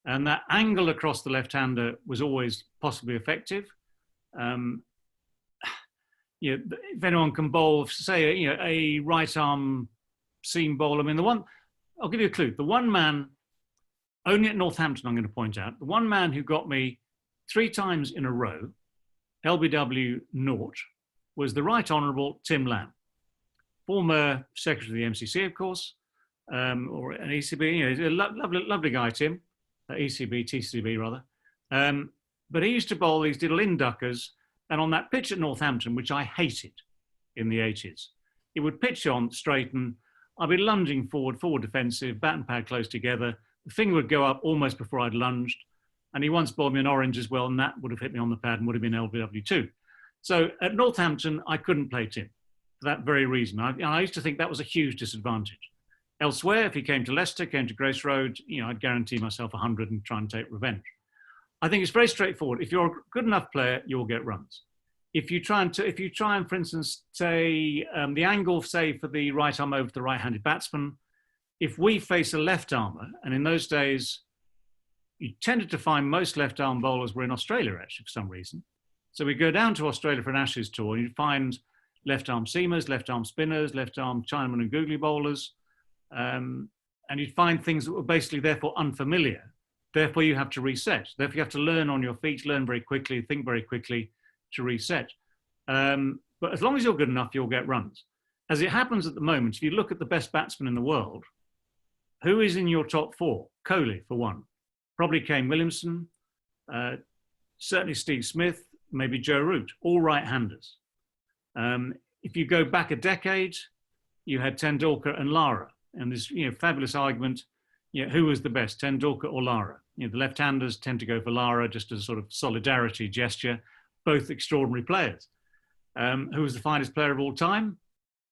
And that angle across the left-hander was always possibly effective. If anyone can bowl, say, a right arm seam bowler, I mean, I'll give you a clue. The one man, only at Northampton, I'm going to point out, the one man who got me 3 times in a row, LBW Naught, was the Right Honourable Tim Lamb, former Secretary of the MCC, of course, or an ECB. He's a lovely guy, Tim, ECB, TCB rather. But he used to bowl these little induckers, and on that pitch at Northampton, which I hated in the 80s, it would pitch on, straighten, I'd be lunging forward defensive, bat and pad close together. The finger would go up almost before I'd lunged. And he once bowled me an orange as well, and that would have hit me on the pad and would have been LBW2. So at Northampton, I couldn't play Tim for that very reason. I used to think that was a huge disadvantage. Elsewhere, if he came to Leicester, came to Grace Road, I'd guarantee myself 100 and try and take revenge. I think it's very straightforward. If you're a good enough player, you'll get runs. If you try and, for instance, say the angle, say for the right arm over to the right-handed batsman, if we face a left armer, and in those days, you tended to find most left arm bowlers were in Australia actually for some reason. So we go down to Australia for an Ashes tour, and you'd find left arm seamers, left arm spinners, left arm Chinaman and googly bowlers, and you'd find things that were basically therefore unfamiliar. Therefore, you have to reset. Therefore, you have to learn on your feet, learn very quickly, think very quickly to reset. But as long as you're good enough, you'll get runs. As it happens at the moment, if you look at the best batsmen in the world, who is in your top 4? Kohli, for one. Probably Kane Williamson, certainly Steve Smith, maybe Joe Root, all right-handers. If you go back a decade, you had Tendulkar and Lara, and this fabulous argument, who was the best, Tendulkar or Lara? The left-handers tend to go for Lara just as a sort of solidarity gesture, both extraordinary players. Who was the finest player of all time?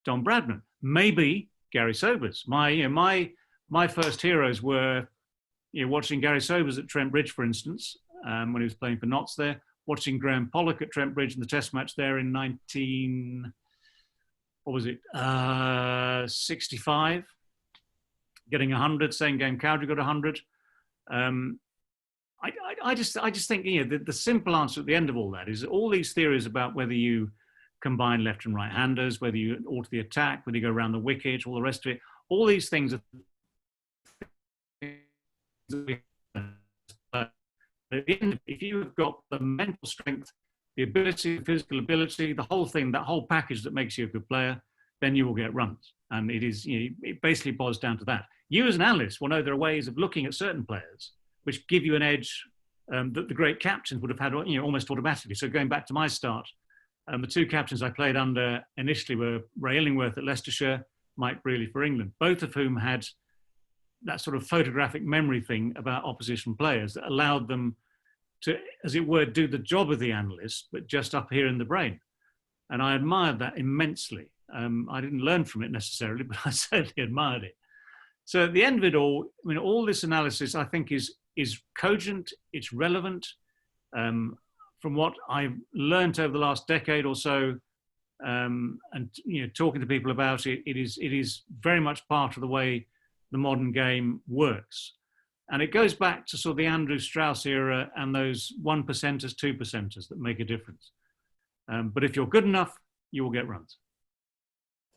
Don Bradman. Maybe Gary Sobers. My first heroes were watching Gary Sobers at Trent Bridge, for instance, when he was playing for Notts there, watching Graham Pollock at Trent Bridge in the Test match there in 65, getting 100, saying Game Cowdrey got 100. I just think the simple answer at the end of all that is all these theories about whether you combine left and right handers, whether you alter the attack, whether you go around the wicket, all the rest of it, all these things are if you've got the mental strength, the ability, the physical ability, the whole thing, that whole package that makes you a good player, then you will get runs. And it basically boils down to that. You as an analyst will know there are ways of looking at certain players which give you an edge that the great captains would have had almost automatically. So going back to my start, the 2 captains I played under initially were Ray Illingworth at Leicestershire, Mike Brealey for England, both of whom had that sort of photographic memory thing about opposition players that allowed them to, as it were, do the job of the analyst, but just up here in the brain. And I admired that immensely. I didn't learn from it necessarily, but I certainly admired it. So at the end of it all, all this analysis, I think, is cogent, it's relevant. From what I've learned over the last decade or so, and talking to people about it, it is very much part of the way the modern game works. And it goes back to sort of the Andrew Strauss era and those 1%ers, 2%ers that make a difference. But if you're good enough, you will get runs.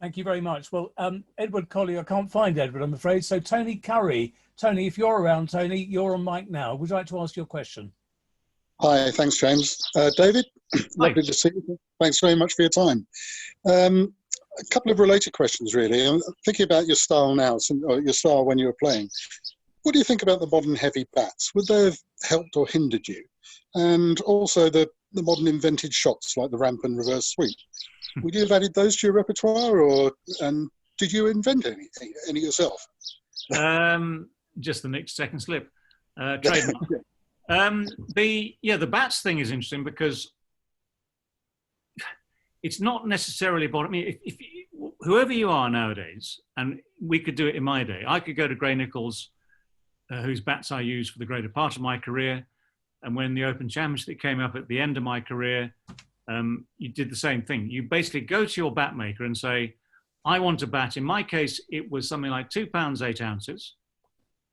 Thank you very much. Well, Edward Collier, I can't find Edward, I'm afraid. So Tony Currie. Tony, if you're around, Tony, you're on mic now. Would you like to ask your question? Hi, thanks, James. David, lovely to see you. Thanks very much for your time. A couple of related questions, really. I'm thinking about your style now, or your style when you were playing. What do you think about the modern heavy bats? Would they have helped or hindered you? And also the modern invented shots like the ramp and reverse sweep. Would you have added those to your repertoire, and did you invent any yourself? Just the next second slip. Trademark. The bats thing is interesting because it's not necessarily about, I mean, if whoever you are nowadays, and we could do it in my day, I could go to Gray Nichols, whose bats I used for the greater part of my career. And when the Open Championship came up at the end of my career, you did the same thing. You basically go to your bat maker and say, I want a bat. In my case, it was something like 2 pounds 8 ounces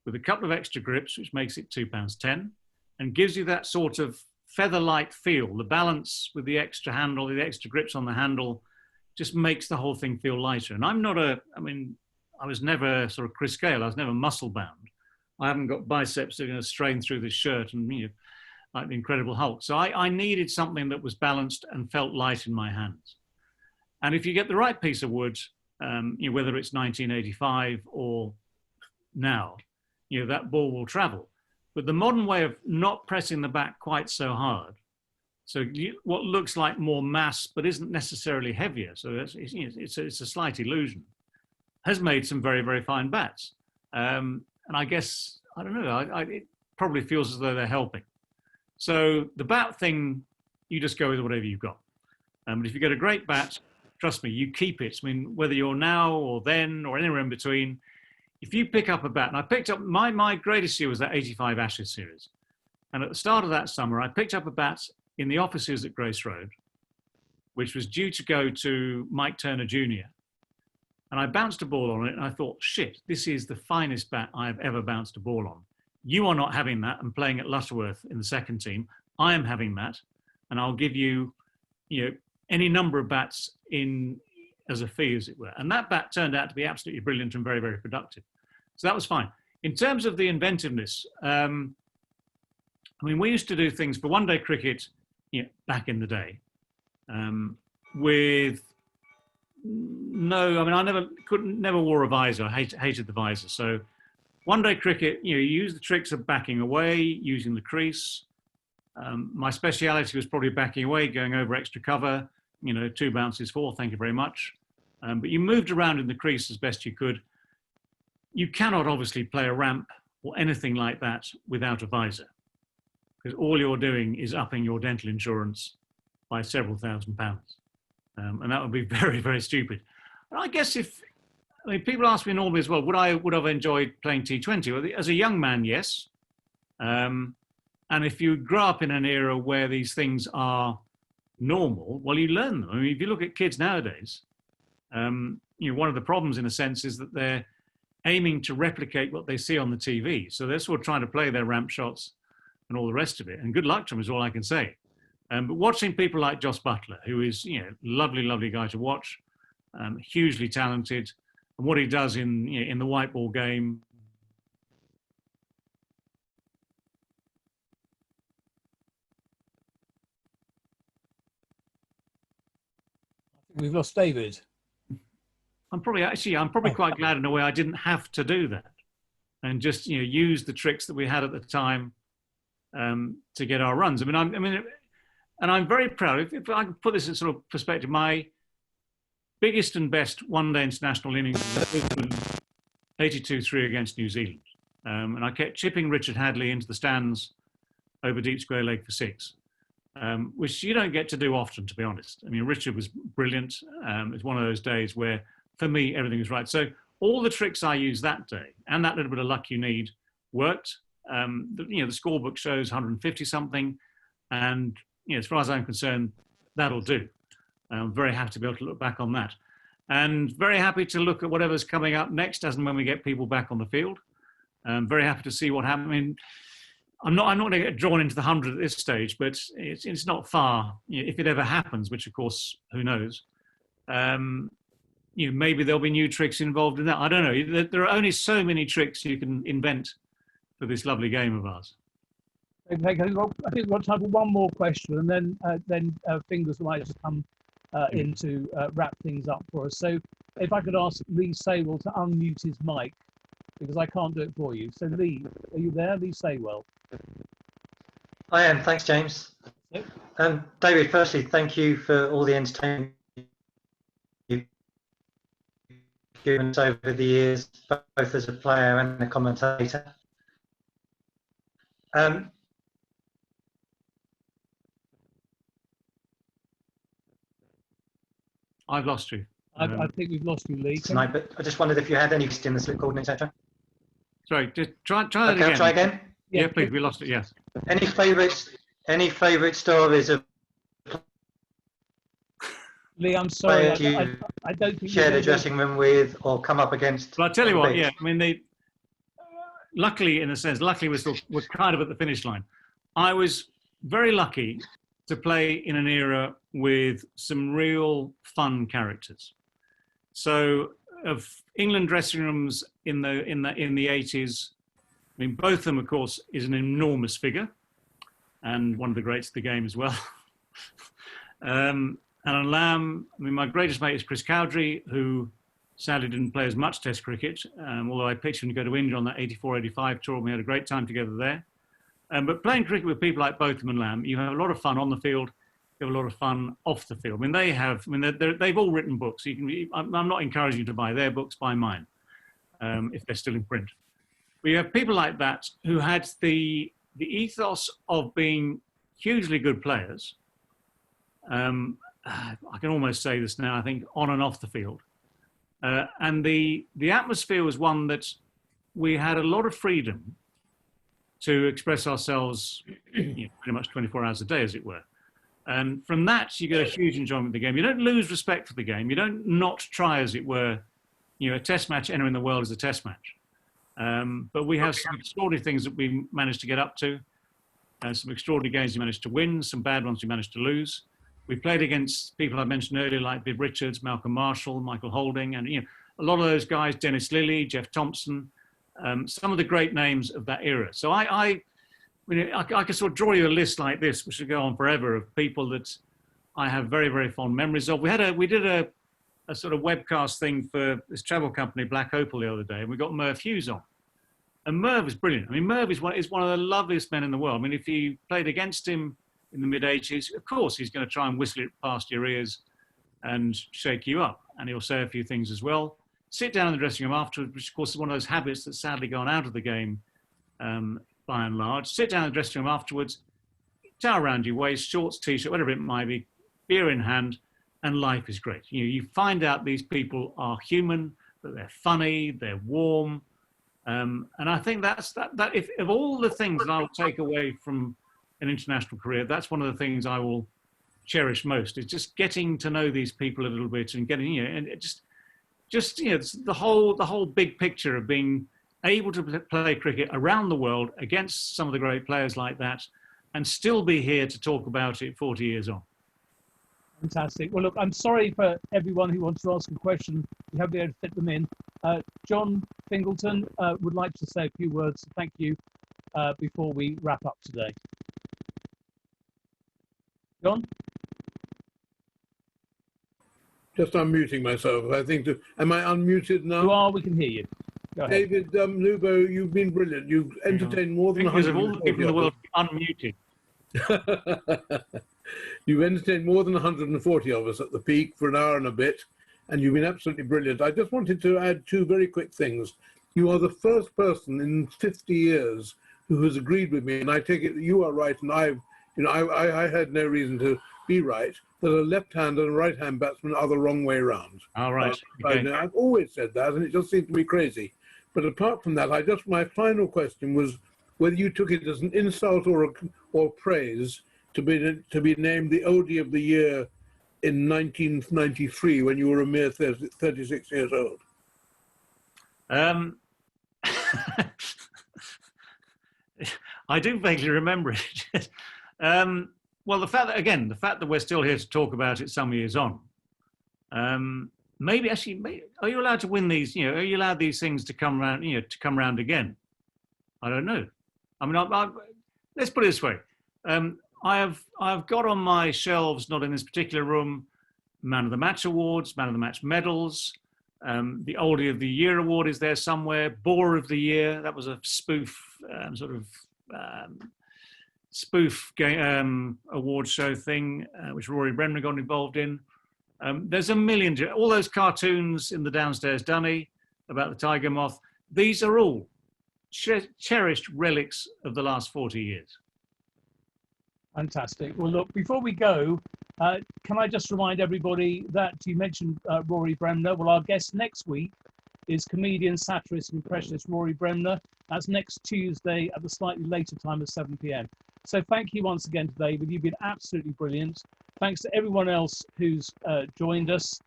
with a couple of extra grips, which makes it 2 pounds 10, and gives you that sort of feather-light feel. The balance with the extra handle, the extra grips on the handle, just makes the whole thing feel lighter. And I was never sort of Chris Gale. I was never muscle-bound. I haven't got biceps that are going to strain through this shirt and, like the Incredible Hulk. So I needed something that was balanced and felt light in my hands. And if you get the right piece of wood, whether it's 1985 or now, that ball will travel. But the modern way of not pressing the bat quite so hard, so what looks like more mass but isn't necessarily heavier, so it's a slight illusion, has made some very, very fine bats. And I guess, I don't know, it probably feels as though they're helping. So the bat thing, you just go with whatever you've got. But if you get a great bat, trust me, you keep it. I mean, whether you're now or then or anywhere in between, if you pick up a bat, and I picked up, my greatest year was that 85 Ashes series. And at the start of that summer, I picked up a bat in the offices at Grace Road, which was due to go to Mike Turner Jr. And I bounced a ball on it and I thought, shit, this is the finest bat I have ever bounced a ball on. You are not having that and playing at Lutterworth in the second team. I am having that. And I'll give you, any number of bats in as a fee, as it were. And that bat turned out to be absolutely brilliant and very, very productive. So that was fine. In terms of the inventiveness, we used to do things for one-day cricket back in the day with I never wore a visor. I hated the visor. So one-day cricket, you use the tricks of backing away, using the crease. My speciality was probably backing away, going over extra cover, 2 bounces, 4, thank you very much. But you moved around in the crease as best you could. You cannot obviously play a ramp or anything like that without a visor, because all you're doing is upping your dental insurance by several £1,000s. And that would be very, very stupid. And I guess people ask me normally as well, would I have enjoyed playing T20? Well, as a young man, yes. And if you grow up in an era where these things are normal, well, you learn them. I mean, if you look at kids nowadays, one of the problems in a sense is that they're aiming to replicate what they see on the TV. So they're sort of trying to play their ramp shots and all the rest of it. And good luck to them is all I can say. But watching people like Joss Butler, who is, lovely, lovely guy to watch, hugely talented, and what he does in the white ball game. We've lost David. I'm probably quite glad in a way I didn't have to do that, and just use the tricks that we had at the time to get our runs. And I'm very proud. If I can put this in sort of perspective, my biggest and best one-day international innings was 82-3 against New Zealand, and I kept chipping Richard Hadley into the stands over deep square leg for 6. Which you don't get to do often, to be honest. I mean, Richard was brilliant. It's one of those days where, for me, everything was right. So all the tricks I used that day and that little bit of luck you need worked. The scorebook shows 150 something, and as far as I'm concerned, that'll do. I'm very happy to be able to look back on that. and very happy to look at whatever's coming up next as and when we get people back on the field. Very happy to see what happens. I mean, I'm not going to get drawn into the 100 at this stage, but it's not far, if it ever happens, which of course, who knows. Maybe there'll be new tricks involved in that. I don't know. There are only so many tricks you can invent for this lovely game of ours. Okay, I think we've got time for one more question, and then Fingers might just come in to wrap things up for us. So if I could ask Lee Saywell to unmute his mic, because I can't do it for you. So Lee, are you there? Lee Saywell. I am. Thanks, James. Yep. David, firstly, thank you for all the entertainment you've given us over the years, both as a player and a commentator. I've lost you. I think we've lost you, Lee. Tonight, but I just wondered if you had any in the slip coordinate, etc. Sorry, just try that Okay, again. I'll try again. Yeah, please. We lost it. Yes. Any favourite stories of Lee, I'm sorry, you I don't think share the dressing room with or come up against? Well, I'll tell you what. Yeah, I mean, luckily, in a sense, we're kind of at the finish line. I was very lucky to play in an era with some real fun characters. So, of England dressing rooms in the 80s, I mean, Botham, of course, is an enormous figure, and one of the greats of the game as well. Alan Lamb, I mean, my greatest mate is Chris Cowdrey, who sadly didn't play as much Test cricket, although I pitched him to go to India on that 84-85 tour, and we had a great time together there. But playing cricket with people like Botham and Lamb, you have a lot of fun on the field, you have a lot of fun off the field. I mean, they've all written books. I'm not encouraging you to buy their books, buy mine, if they're still in print. We have people like that who had the ethos of being hugely good players. I can almost say this now, I think, on and off the field. And the atmosphere was one that we had a lot of freedom to express ourselves pretty much 24 hours a day, as it were. And from that, you get a huge enjoyment of the game. You don't lose respect for the game. You don't not try, as it were. A test match anywhere in the world is a test match. But we have some extraordinary things that we managed to get up to. Some extraordinary games we managed to win, some bad ones we managed to lose. We played against people I mentioned earlier, like Viv Richards, Malcolm Marshall, Michael Holding, and a lot of those guys, Dennis Lilly, Jeff Thompson, some of the great names of that era. So I could sort of draw you a list like this, which would go on forever, of people that I have very, very fond memories of. We did a sort of webcast thing for this travel company, Black Opal, the other day, and we got Merv Hughes on. And Merv is brilliant. I mean, Merv is one of the loveliest men in the world. I mean, if you played against him in the mid-80s, of course, he's going to try and whistle it past your ears and shake you up. And he'll say a few things as well. Sit down in the dressing room afterwards, which, of course, is one of those habits that's sadly gone out of the game by and large. Sit down in the dressing room afterwards, towel around your waist, shorts, T-shirt, whatever it might be, beer in hand, and life is great. You find out these people are human, that they're funny, they're warm. And I think that if of all the things that I will take away from an international career, that's one of the things I will cherish most. Is just getting to know these people a little bit and getting and it just it's the whole big picture of being able to play cricket around the world against some of the great players like that, and still be here to talk about it 40 years on. Fantastic. Well, look, I'm sorry for everyone who wants to ask a question. We haven't been able to fit them in. John Fingleton would like to say a few words. Thank you before we wrap up today. John? Just unmuting myself. I think. Am I unmuted now? You are. We can hear you. Go ahead. David Lubo, you've been brilliant. You've entertained more than 140 of all the people in the world unmuted. You've entertained more than 140 of us at the peak for an hour and a bit, and you've been absolutely brilliant. I just wanted to add two very quick things. You are the first person in 50 years who has agreed with me, and I take it that you are right, and I had no reason to be right, that a left-hand and a right-hand batsman are the wrong way round. All right. Okay. I've always said that, and it just seems to be crazy. But apart from that, my final question was whether you took it as an insult or praise to be named the oldie of the year in 1993 when you were a mere 36 years old? I do vaguely remember it. Well, the fact that we're still here to talk about it some years on, maybe are you allowed to win these? You know, are you allowed these things to come round? You know, to come round again? I don't know. I mean, let's put it this way. I've got on my shelves, not in this particular room, Man of the Match awards, Man of the Match medals. The Oldie of the Year award is there somewhere. Bore of the Year, that was a spoof spoof game, award show thing, which Rory Bremner got involved in. There's a million, all those cartoons in the downstairs dunny about the tiger moth. These are all cherished relics of the last 40 years. Fantastic. Well, look, before we go, can I just remind everybody that you mentioned Rory Bremner? Well, our guest next week is comedian, satirist, and impressionist Rory Bremner. That's next Tuesday at the slightly later time of 7 p.m. So thank you once again to David. You've been absolutely brilliant. Thanks to everyone else who's joined us.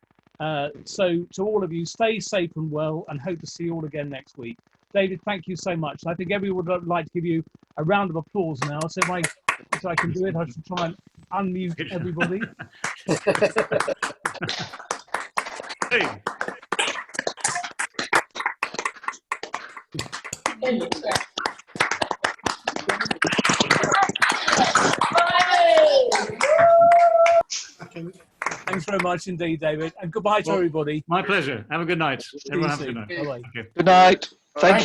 So to all of you, stay safe and well, and hope to see you all again next week. David, thank you so much. I think everyone would like to give you a round of applause now. So if I can do it, I should try and unmute everybody. Hey. Thanks very much indeed, David, and goodbye to everybody. My pleasure. Have a good night. Everyone have a good night. Bye-bye. Okay. Good night. Thank you.